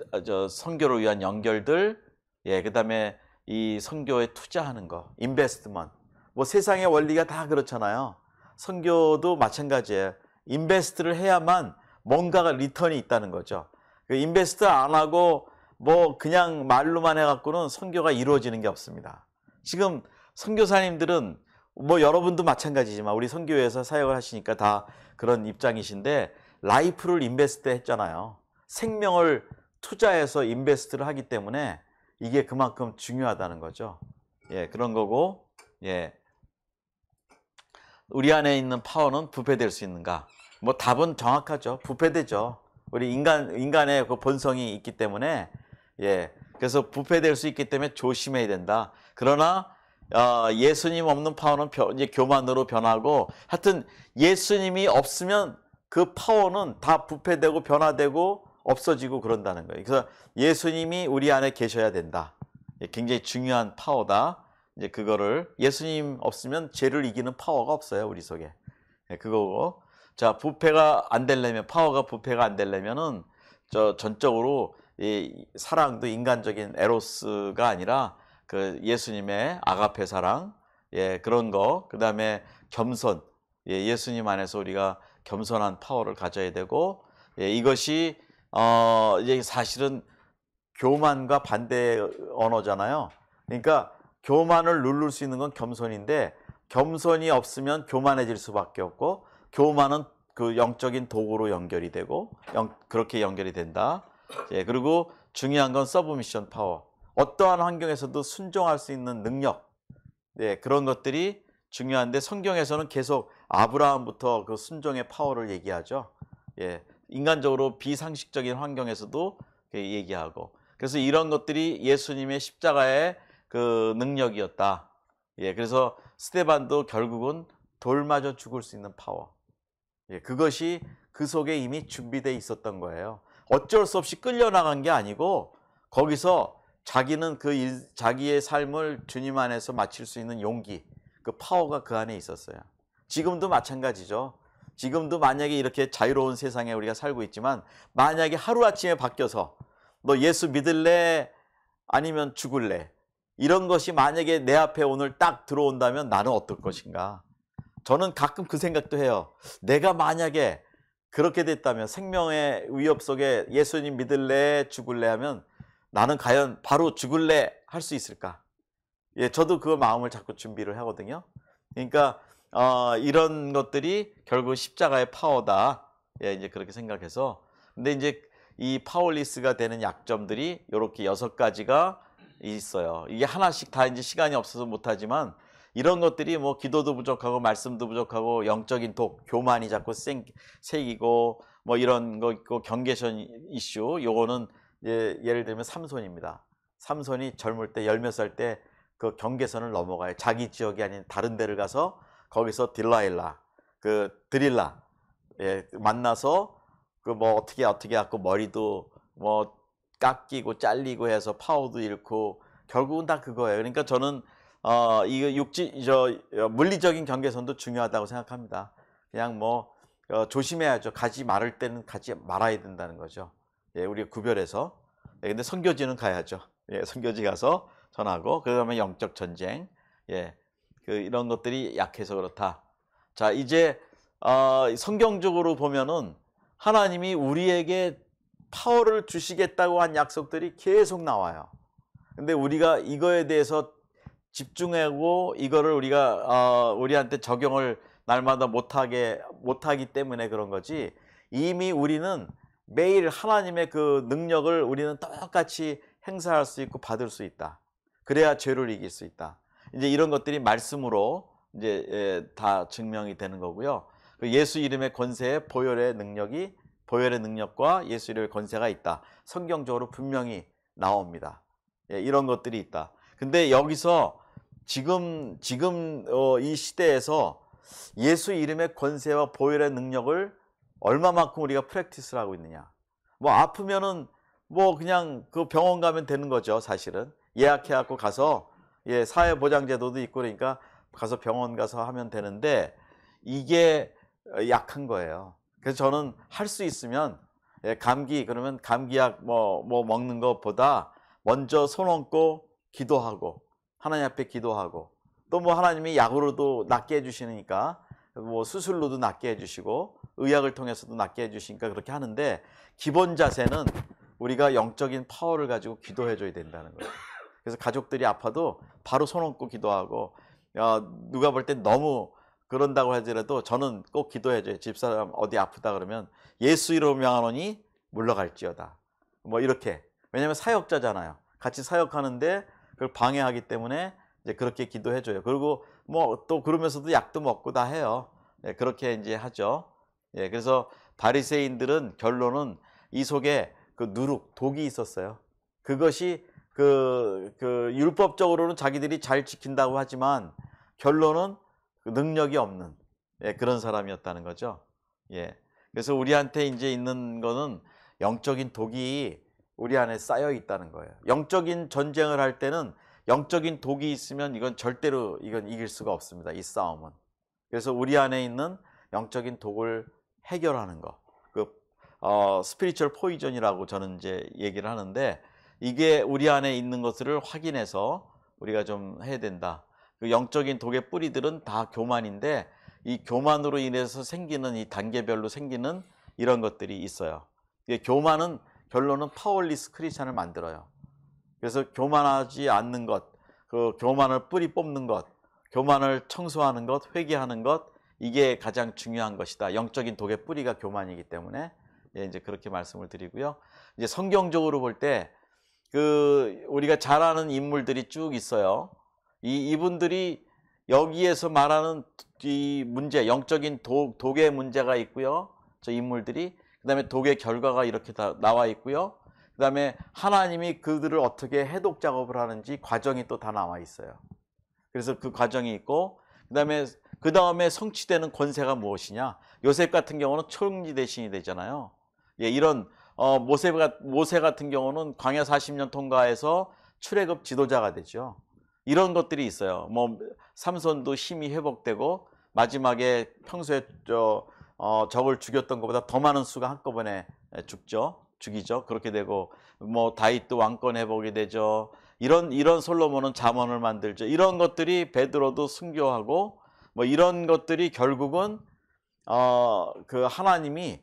A: 선교를 위한 연결들, 예, 그다음에 이 선교에 투자하는 거, 인베스트먼트. 뭐 세상의 원리가 다 그렇잖아요. 선교도 마찬가지예요. 인베스트를 해야만 뭔가가 리턴이 있다는 거죠. 그 인베스트 안 하고 뭐 그냥 말로만 해갖고는 선교가 이루어지는 게 없습니다. 지금 선교사님들은 뭐 여러분도 마찬가지지만 우리 선교회에서 사역을 하시니까 다 그런 입장이신데 라이프를 인베스트 했잖아요. 생명을 투자해서 인베스트를 하기 때문에 이게 그만큼 중요하다는 거죠. 예, 그런 거고, 예. 우리 안에 있는 파워는 부패될 수 있는가? 뭐 답은 정확하죠. 부패되죠. 우리 인간의 그 본성이 있기 때문에, 예. 그래서 부패될 수 있기 때문에 조심해야 된다. 그러나 예수님 없는 파워는 이제 교만으로 변하고, 하여튼 예수님이 없으면 그 파워는 다 부패되고 변화되고 없어지고 그런다는 거예요. 그래서 예수님이 우리 안에 계셔야 된다. 굉장히 중요한 파워다. 이제 그거를 예수님 없으면 죄를 이기는 파워가 없어요, 우리 속에. 그거고. 자, 부패가 안 되려면, 파워가 부패가 안 되려면은 전적으로 이 사랑도 인간적인 에로스가 아니라 그 예수님의 아가페 사랑, 예, 그런 거. 그다음에 겸손. 예, 예수님 안에서 우리가 겸손한 파워를 가져야 되고, 예, 이것이 이제 사실은 교만과 반대 언어잖아요. 그러니까 교만을 누를 수 있는 건 겸손인데, 겸손이 없으면 교만해질 수밖에 없고, 교만은 그 영적인 도구로 연결이 되고 그렇게 연결이 된다. 예, 그리고 중요한 건 서브미션 파워. 어떠한 환경에서도 순종할 수 있는 능력. 예, 그런 것들이 중요한데 성경에서는 계속 아브라함부터 그 순종의 파워를 얘기하죠. 예, 인간적으로 비상식적인 환경에서도 얘기하고. 그래서 이런 것들이 예수님의 십자가의 그 능력이었다. 예, 그래서 스데반도 결국은 돌 맞아 죽을 수 있는 파워. 예, 그것이 그 속에 이미 준비되어 있었던 거예요. 어쩔 수 없이 끌려나간 게 아니고 거기서 자기는 자기의 삶을 주님 안에서 마칠 수 있는 용기, 그 파워가 그 안에 있었어요. 지금도 마찬가지죠. 지금도 만약에 이렇게 자유로운 세상에 우리가 살고 있지만 만약에 하루아침에 바뀌어서 너 예수 믿을래? 아니면 죽을래? 이런 것이 만약에 내 앞에 오늘 딱 들어온다면 나는 어떨 것인가? 저는 가끔 그 생각도 해요. 내가 만약에 그렇게 됐다면, 생명의 위협 속에 예수님 믿을래? 죽을래? 하면 나는 과연 바로 죽을래? 할 수 있을까? 예, 저도 그 마음을 자꾸 준비를 하거든요. 그러니까 이런 것들이 결국 십자가의 파워다. 예, 이제 그렇게 생각해서. 근데 이제 이 파워리스가 되는 약점들이 이렇게 6가지가 있어요. 이게 하나씩 다 이제 시간이 없어서 못하지만, 이런 것들이 뭐 기도도 부족하고 말씀도 부족하고 영적인 독, 교만이 자꾸 생기고 뭐 이런 거 있고, 경계선 이슈, 요거는 예를 들면 삼손입니다. 삼손이 젊을 때 10몇 살 때 그 경계선을 넘어가요. 자기 지역이 아닌 다른 데를 가서 거기서 딜라일라, 그 드릴라, 예, 만나서 그 뭐 어떻게 갖고 머리도 뭐 깎이고 잘리고 해서 파워도 잃고 결국은 다 그거예요. 그러니까 저는 이거 물리적인 경계선도 중요하다고 생각합니다. 그냥 뭐 조심해야죠. 가지 말을 때는 가지 말아야 된다는 거죠. 예, 우리가 구별해서. 예, 근데 선교지는 가야죠. 예, 선교지 가서 전하고, 그다음에 영적 전쟁. 예, 이런 것들이 약해서 그렇다. 자, 이제 성경적으로 보면은 하나님이 우리에게 파워를 주시겠다고 한 약속들이 계속 나와요. 근데 우리가 이거에 대해서 집중하고 이거를 우리가 우리한테 적용을 날마다 못하기 때문에 그런 거지. 이미 우리는 매일 하나님의 그 능력을 우리는 똑같이 행사할 수 있고 받을 수 있다. 그래야 죄를 이길 수 있다. 이제 이런 것들이 말씀으로 이제 다 증명이 되는 거고요. 그 예수 이름의 권세에 보혈의 능력과 예수 이름의 권세가 있다. 성경적으로 분명히 나옵니다. 이런 것들이 있다. 근데 여기서 지금 이 시대에서 예수 이름의 권세와 보혈의 능력을 얼마만큼 우리가 프랙티스를 하고 있느냐. 뭐 아프면은 뭐 그냥 그 병원 가면 되는 거죠, 사실은. 예약해 갖고 가서 사회보장제도도 있고 그러니까 가서 병원 가서 하면 되는데 이게 약한 거예요. 그래서 저는 할 수 있으면 감기 그러면 감기약 뭐 먹는 것보다 먼저 손 얹고 기도하고 하나님 앞에 기도하고 또 뭐 하나님이 약으로도 낫게 해주시니까 뭐 수술로도 낫게 해주시고 의학을 통해서도 낫게 해주시니까 그렇게 하는데 기본 자세는 우리가 영적인 파워를 가지고 기도해 줘야 된다는 거예요. 그래서 가족들이 아파도 바로 손 얹고 기도하고 누가 볼 땐 너무 그런다고 하더라도 저는 꼭 기도해 줘요. 집사람 어디 아프다 그러면 예수 이름으로 명하노니 물러갈지어다. 뭐 이렇게. 왜냐하면 사역자잖아요. 같이 사역하는데 그걸 방해하기 때문에 이제 그렇게 기도해 줘요. 그리고 뭐 또 그러면서도 약도 먹고 다 해요. 그렇게 이제 하죠. 그래서 바리새인들은 결론은 이 속에 그 누룩, 독이 있었어요. 그것이 그 율법적으로는 자기들이 잘 지킨다고 하지만 결론은 그 능력이 없는 그런 사람이었다는 거죠. 그래서 우리한테 이제 있는 거는 영적인 독이 우리 안에 쌓여 있다는 거예요. 영적인 전쟁을 할 때는 영적인 독이 있으면 이건 절대로 이길 수가 없습니다. 이 싸움은. 그래서 우리 안에 있는 영적인 독을 해결하는 거. 스피리추얼 포이전이라고 저는 이제 얘기를 하는데 이게 우리 안에 있는 것을 확인해서 우리가 좀 해야 된다. 그 영적인 독의 뿌리들은 다 교만인데 이 교만으로 인해서 생기는 이 단계별로 생기는 이런 것들이 있어요. 교만은 결론은 파워리스 크리스찬을 만들어요. 그래서 교만하지 않는 것, 그 교만을 뿌리 뽑는 것, 교만을 청소하는 것, 회개하는 것, 이게 가장 중요한 것이다. 영적인 독의 뿌리가 교만이기 때문에 이제 그렇게 말씀을 드리고요. 이제 성경적으로 볼 때 우리가 잘 아는 인물들이 쭉 있어요. 이분들이 여기에서 말하는 이 문제, 영적인 독의 문제가 있고요. 저 인물들이 그다음에 독의 결과가 이렇게 다 나와 있고요. 그다음에 하나님이 그들을 어떻게 해독 작업을 하는지 과정이 또 다 나와 있어요. 그래서 그 과정이 있고 그다음에 성취되는 권세가 무엇이냐? 요셉 같은 경우는 총리 대신이 되잖아요. 이런 모세 같은 경우는 광야 40년 통과해서 출애굽 지도자가 되죠. 이런 것들이 있어요. 뭐 삼손도 힘이 회복되고 마지막에 평소에 적을 죽였던 것보다 더 많은 수가 한꺼번에 죽이죠. 그렇게 되고 뭐 다윗도 왕권 회복이 되죠. 이런 솔로몬은 잠언을 만들죠. 이런 것들이 베드로도 순교하고 뭐 이런 것들이 결국은 그 하나님이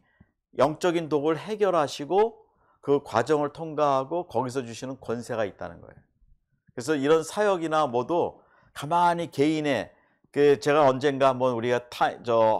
A: 영적인 독을 해결하시고 그 과정을 통과하고 거기서 주시는 권세가 있다는 거예요. 그래서 이런 사역이나 뭐도 가만히 개인의 제가 언젠가 한번 우리가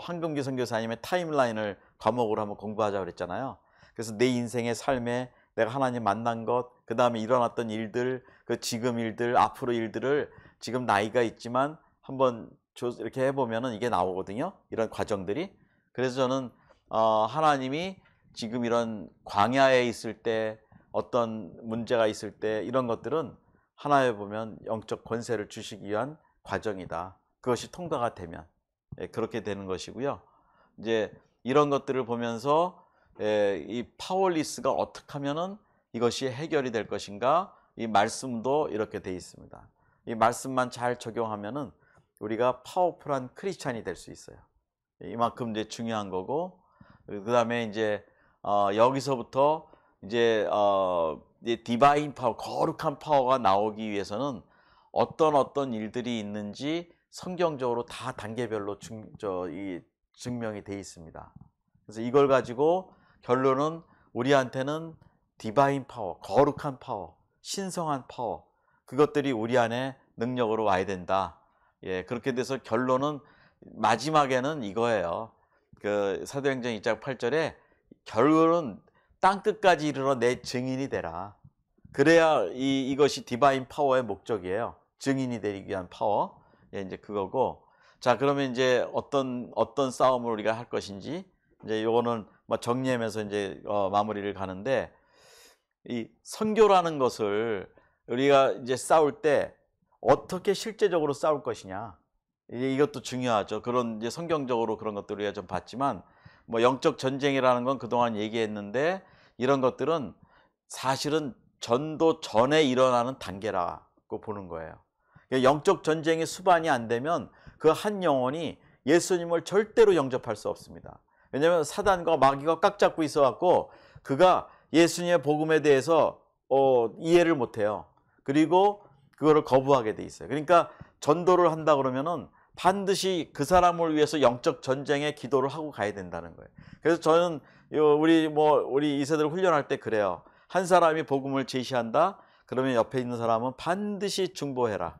A: 황금기 선교사님의 타임라인을 과목으로 한번 공부하자고 그랬잖아요. 그래서 내 인생의 삶에 내가 하나님 만난 것, 그 다음에 일어났던 일들, 그 지금 일들, 앞으로 일들을 지금 나이가 있지만 한번 이렇게 해보면은 이게 나오거든요. 이런 과정들이. 그래서 저는 하나님이 지금 이런 광야에 있을 때 어떤 문제가 있을 때 이런 것들은 하나에 보면 영적 권세를 주시기 위한 과정이다. 그것이 통과가 되면 그렇게 되는 것이고요. 이제 이런 것들을 보면서 이 파워리스가 어떻게 하면은 이것이 해결이 될 것인가? 이 말씀도 이렇게 돼 있습니다. 이 말씀만 잘 적용하면은 우리가 파워풀한 크리스찬이 될 수 있어요. 이만큼 이제 중요한 거고, 그 다음에 이제 여기서부터 이제 디바인 파워, 거룩한 파워가 나오기 위해서는 어떤 일들이 있는지 성경적으로 다 단계별로 증명이 돼 있습니다. 그래서 이걸 가지고 결론은 우리한테는 디바인 파워, 거룩한 파워, 신성한 파워, 그것들이 우리 안에 능력으로 와야 된다. 예, 그렇게 돼서 결론은 마지막에는 이거예요. 그 사도행전 2장 8절에 결론은 땅 끝까지 이르러 내 증인이 되라. 그래야 이것이 디바인 파워의 목적이에요. 증인이 되기 위한 파워. 예, 이제 그거고. 자, 그러면 이제 어떤 싸움을 우리가 할 것인지 이제 요거는 뭐 정리하면서 이제 마무리를 가는데, 이 선교라는 것을 우리가 이제 싸울 때 어떻게 실제적으로 싸울 것이냐. 이것도 중요하죠. 그런 이제 성경적으로 그런 것들을 우리가 좀 봤지만, 뭐 영적 전쟁이라는 건 그동안 얘기했는데, 이런 것들은 사실은 전도 전에 일어나는 단계라고 보는 거예요. 영적 전쟁이 수반이 안 되면 그 한 영혼이 예수님을 절대로 영접할 수 없습니다. 왜냐하면 사단과 마귀가 꽉 잡고 있어 갖고 그가 예수님의 복음에 대해서 이해를 못해요. 그리고 그거를 거부하게 돼 있어요. 그러니까 전도를 한다 그러면은 반드시 그 사람을 위해서 영적 전쟁의 기도를 하고 가야 된다는 거예요. 그래서 저는 우리 2세들 훈련할 때 그래요. 한 사람이 복음을 제시한다. 그러면 옆에 있는 사람은 반드시 중보해라.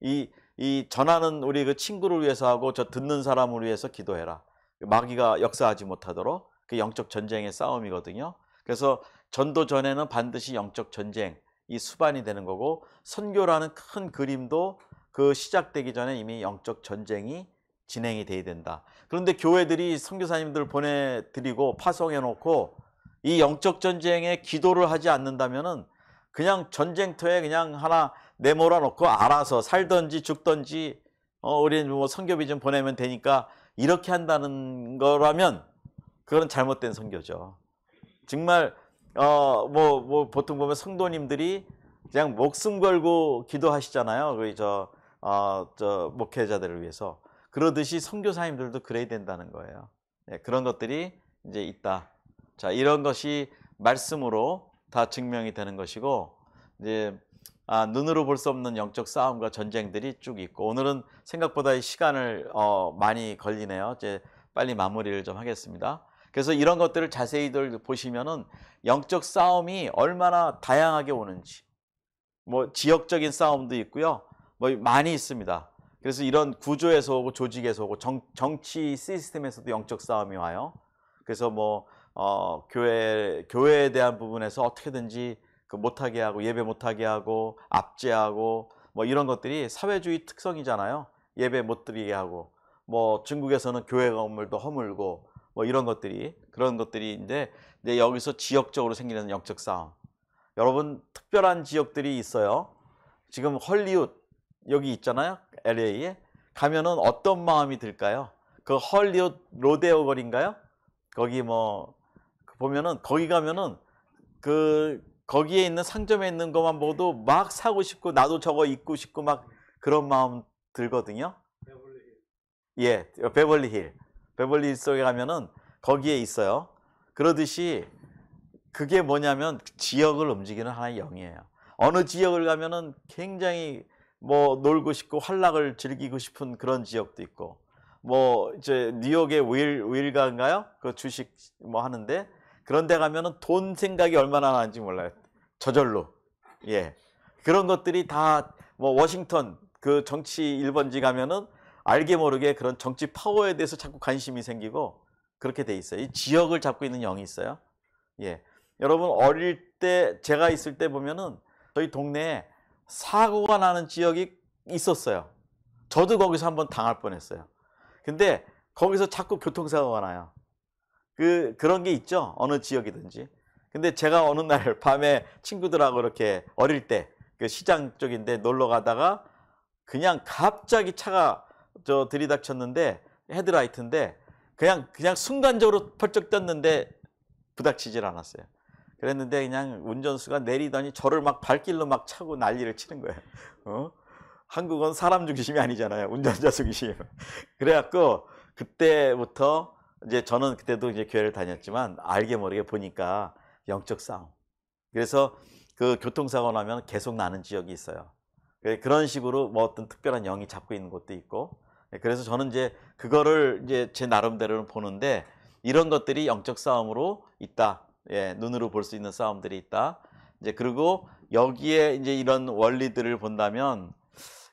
A: 이 전하는 우리 그 친구를 위해서 하고 저 듣는 사람을 위해서 기도해라. 마귀가 역사하지 못하도록. 그 영적 전쟁의 싸움이거든요. 그래서 전도 전에는 반드시 영적 전쟁, 이 수반이 되는 거고, 선교라는 큰 그림도 그 시작되기 전에 이미 영적 전쟁이 진행이 돼야 된다. 그런데 교회들이 선교사님들 보내드리고 파송해 놓고 이 영적 전쟁에 기도를 하지 않는다면은 그냥 전쟁터에 그냥 하나 내몰아 놓고 알아서 살든지 죽든지 우리 뭐 선교비 좀 보내면 되니까 이렇게 한다는 거라면 그건 잘못된 선교죠. 정말 보통 보면 성도님들이 그냥 목숨 걸고 기도하시잖아요. 저 목회자들을 위해서. 그러듯이 선교사님들도 그래야 된다는 거예요. 네, 그런 것들이 이제 있다. 자, 이런 것이 말씀으로 다 증명이 되는 것이고, 이제 눈으로 볼 수 없는 영적 싸움과 전쟁들이 쭉 있고, 오늘은 생각보다 시간을 많이 걸리네요. 이제 빨리 마무리를 좀 하겠습니다. 그래서 이런 것들을 자세히들 보시면은 영적 싸움이 얼마나 다양하게 오는지, 뭐 지역적인 싸움도 있고요. 뭐 많이 있습니다. 그래서 이런 구조에서 오고 조직에서 오고 정치 시스템에서도 영적 싸움이 와요. 그래서 뭐 교회에 대한 부분에서 어떻게든지 그 못하게 하고 예배 못하게 하고 압제하고 뭐 이런 것들이 사회주의 특성이잖아요. 예배 못 드리게 하고, 뭐 중국에서는 교회 건물도 허물고 뭐 이런 것들이, 그런 것들인데, 이제 여기서 지역적으로 생기는 영적 싸움. 여러분, 특별한 지역들이 있어요. 지금 헐리우드 여기 있잖아요. LA에 가면은 어떤 마음이 들까요? 그 헐리우드 로데오 거리인가요? 거기 뭐 보면은, 거기 가면은 거기에 있는 상점에 있는 것만 보고도 막 사고 싶고 나도 저거 입고 싶고 막 그런 마음 들거든요. 예, 베벌리 힐 속에 가면은 거기에 있어요. 그러듯이 그게 뭐냐면 지역을 움직이는 하나의 영이에요. 어느 지역을 가면은 굉장히 뭐 놀고 싶고 환락을 즐기고 싶은 그런 지역도 있고, 뭐 이제 뉴욕의 윌가인가요? 그 주식 뭐 하는데, 그런 데 가면은 돈 생각이 얼마나 나는지 몰라요. 저절로. 예. 그런 것들이 다 뭐 워싱턴 그 정치 1번지 가면은 알게 모르게 그런 정치 파워에 대해서 자꾸 관심이 생기고 그렇게 돼 있어요. 이 지역을 잡고 있는 영이 있어요. 예. 여러분, 어릴 때 제가 있을 때 보면은 저희 동네에 사고가 나는 지역이 있었어요. 저도 거기서 한번 당할 뻔했어요. 근데 거기서 자꾸 교통사고가 나요. 그런 게 있죠. 어느 지역이든지. 근데 제가 어느 날 밤에 친구들하고 이렇게 어릴 때 그 시장 쪽인데 놀러 가다가 그냥 갑자기 차가 들이닥쳤는데, 헤드라이트인데 그냥 순간적으로 펄쩍 떴는데 부닥치질 않았어요. 그랬는데 그냥 운전수가 내리더니 저를 막 발길로 막 차고 난리를 치는 거예요. 한국은 사람 중심이 아니잖아요. 운전자 중심. 그래갖고 그때부터 이제 저는 그때도 이제 교회를 다녔지만 알게 모르게 보니까 영적 싸움. 그래서 그 교통사고 나면 계속 나는 지역이 있어요. 그런 식으로 뭐 어떤 특별한 영이 잡고 있는 곳도 있고. 그래서 저는 이제 그거를 이제 제 나름대로는 보는데, 이런 것들이 영적 싸움으로 있다. 예, 눈으로 볼 수 있는 싸움들이 있다. 이제 그리고 여기에 이제 이런 원리들을 본다면,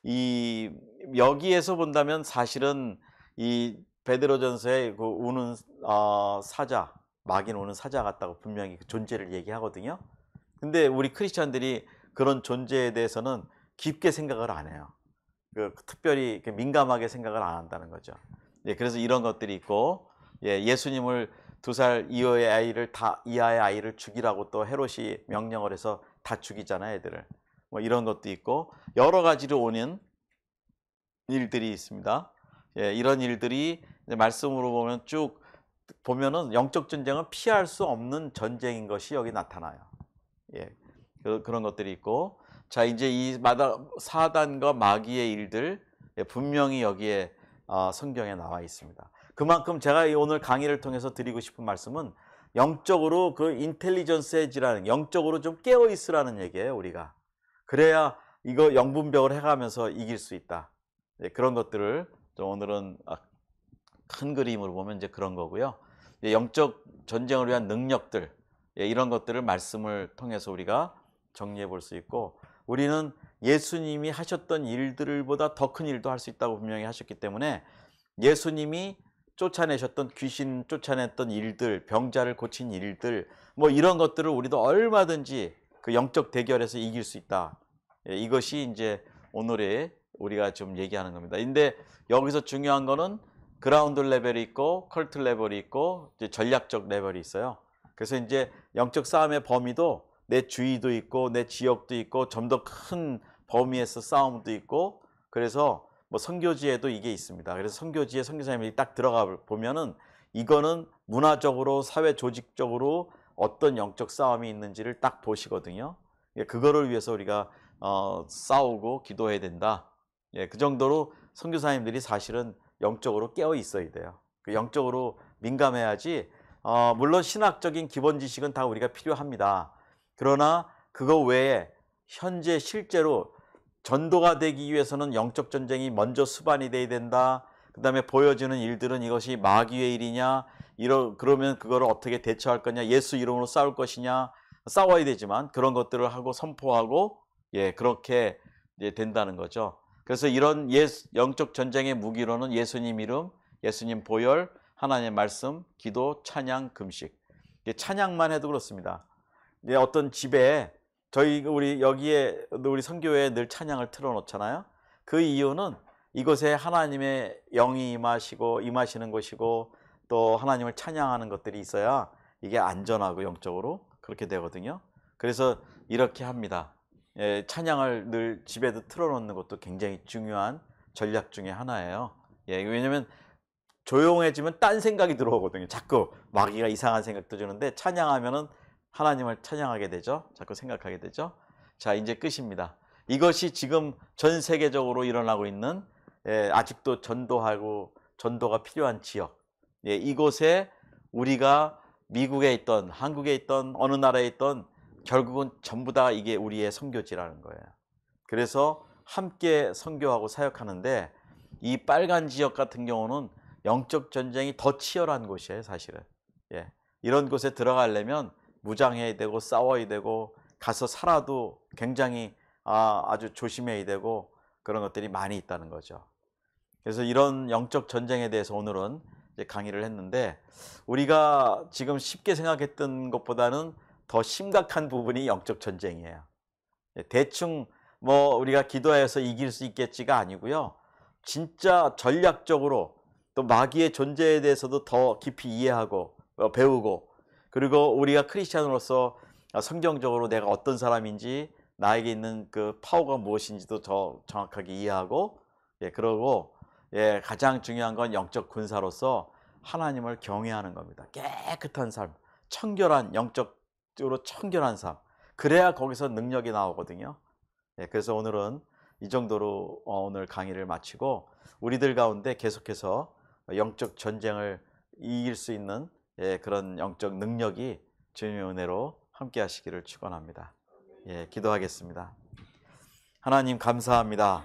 A: 이 여기에서 본다면 사실은 이 베드로전서에 그 우는 사자, 마귀는 우는 사자 같다고 분명히 그 존재를 얘기하거든요. 근데 우리 크리스천들이 그런 존재에 대해서는 깊게 생각을 안 해요. 특별히 민감하게 생각을 안 한다는 거죠. 예, 그래서 이런 것들이 있고, 예, 예수님을 2살 이하의 아이를 죽이라고 또 헤롯이 명령을 해서 다 죽이잖아요, 애들을. 뭐 이런 것도 있고 여러 가지로 오는 일들이 있습니다. 예, 이런 일들이 말씀으로 보면 쭉 보면은 영적 전쟁은 피할 수 없는 전쟁인 것이 여기 나타나요. 예, 그런 것들이 있고, 자 이제 이 사단과 마귀의 일들, 예, 분명히 여기에 성경에 나와 있습니다. 그만큼 제가 오늘 강의를 통해서 드리고 싶은 말씀은 영적으로 그 인텔리전스해지라는, 영적으로 좀 깨어 있으라는 얘기예요. 우리가 그래야 이거 영분별을 해가면서 이길 수 있다. 예, 그런 것들을 좀 오늘은 큰 그림으로 보면 이제 그런 거고요. 예, 영적 전쟁을 위한 능력들, 예, 이런 것들을 말씀을 통해서 우리가 정리해 볼 수 있고, 우리는 예수님이 하셨던 일들보다 더 큰 일도 할 수 있다고 분명히 하셨기 때문에 예수님이 쫓아내셨던, 귀신 쫓아냈던 일들, 병자를 고친 일들, 뭐 이런 것들을 우리도 얼마든지 그 영적 대결에서 이길 수 있다. 예, 이것이 이제 오늘의 우리가 좀 얘기하는 겁니다. 근데 여기서 중요한 거는 그라운드 레벨이 있고 컬트 레벨이 있고 이제 전략적 레벨이 있어요. 그래서 이제 영적 싸움의 범위도 내 주위도 있고 내 지역도 있고 좀 더 큰 범위에서 싸움도 있고, 그래서 뭐 선교지에도 이게 있습니다. 그래서 선교지에 선교사님이 딱 들어가 보면은 이거는 문화적으로 사회 조직적으로 어떤 영적 싸움이 있는지를 딱 보시거든요. 그거를 위해서 우리가 싸우고 기도해야 된다. 예, 그 정도로 선교사님들이 사실은 영적으로 깨어 있어야 돼요. 그 영적으로 민감해야지. 물론 신학적인 기본 지식은 다 우리가 필요합니다. 그러나 그거 외에 현재 실제로 전도가 되기 위해서는 영적 전쟁이 먼저 수반이 돼야 된다. 그 다음에 보여지는 일들은 이것이 마귀의 일이냐, 그러면 그거를 어떻게 대처할 거냐, 예수 이름으로 싸울 것이냐, 싸워야 되지만 그런 것들을 하고 선포하고, 예, 그렇게 이제 된다는 거죠. 그래서 이런 영적 전쟁의 무기로는 예수님 이름, 예수님 보혈, 하나님의 말씀, 기도, 찬양, 금식. 찬양만 해도 그렇습니다. 어떤 집에 우리 여기에 우리 선교회에 늘 찬양을 틀어놓잖아요. 그 이유는 이곳에 하나님의 영이 임하시는 곳이고 또 하나님을 찬양하는 것들이 있어야 이게 안전하고 영적으로 그렇게 되거든요. 그래서 이렇게 합니다. 예, 찬양을 늘 집에도 틀어놓는 것도 굉장히 중요한 전략 중에 하나예요. 예, 왜냐면 조용해지면 딴 생각이 들어오거든요. 자꾸 마귀가 이상한 생각도 주는데 찬양하면은 하나님을 찬양하게 되죠. 자꾸 생각하게 되죠. 자, 이제 끝입니다. 이것이 지금 전 세계적으로 일어나고 있는, 예, 아직도 전도가 필요한 지역, 예, 이곳에 우리가 미국에 있던 한국에 있던 어느 나라에 있던 결국은 전부 다 이게 우리의 선교지라는 거예요. 그래서 함께 선교하고 사역하는데 이 빨간 지역 같은 경우는 영적 전쟁이 더 치열한 곳이에요, 사실은. 예, 이런 곳에 들어가려면 무장해야 되고 싸워야 되고 가서 살아도 굉장히 아주 조심해야 되고 그런 것들이 많이 있다는 거죠. 그래서 이런 영적 전쟁에 대해서 오늘은 이제 강의를 했는데, 우리가 지금 쉽게 생각했던 것보다는 더 심각한 부분이 영적 전쟁이에요. 대충 뭐 우리가 기도해서 이길 수 있겠지가 아니고요. 진짜 전략적으로 또 마귀의 존재에 대해서도 더 깊이 이해하고 배우고, 그리고 우리가 크리스찬으로서 성경적으로 내가 어떤 사람인지 나에게 있는 그 파워가 무엇인지도 더 정확하게 이해하고, 예, 그러고, 예, 가장 중요한 건 영적 군사로서 하나님을 경외하는 겁니다. 깨끗한 삶, 청결한, 영적으로 청결한 삶. 그래야 거기서 능력이 나오거든요. 예, 그래서 오늘은 이 정도로 오늘 강의를 마치고 우리들 가운데 계속해서 영적 전쟁을 이길 수 있는, 예, 그런 영적 능력이 주님의 은혜로 함께 하시기를 축원합니다. 예, 기도하겠습니다. 하나님 감사합니다.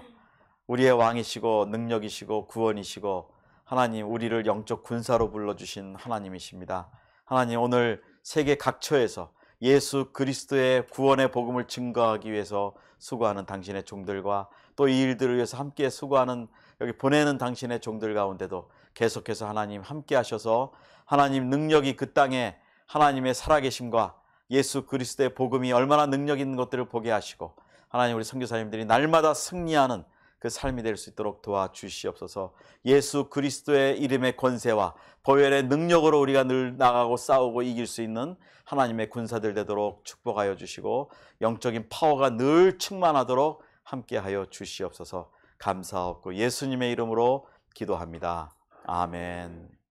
A: 우리의 왕이시고 능력이시고 구원이시고 하나님, 우리를 영적 군사로 불러주신 하나님이십니다. 하나님, 오늘 세계 각처에서 예수 그리스도의 구원의 복음을 증거하기 위해서 수고하는 당신의 종들과 또 이 일들을 위해서 함께 수고하는 여기 보내는 당신의 종들 가운데도 계속해서 하나님 함께 하셔서 하나님 능력이 그 땅에 하나님의 살아계심과 예수 그리스도의 복음이 얼마나 능력 있는 것들을 보게 하시고 하나님 우리 선교사님들이 날마다 승리하는 그 삶이 될 수 있도록 도와주시옵소서. 예수 그리스도의 이름의 권세와 보혈의 능력으로 우리가 늘 나가고 싸우고 이길 수 있는 하나님의 군사들 되도록 축복하여 주시고 영적인 파워가 늘 충만하도록 함께하여 주시옵소서. 감사하옵고 예수님의 이름으로 기도합니다. 아멘.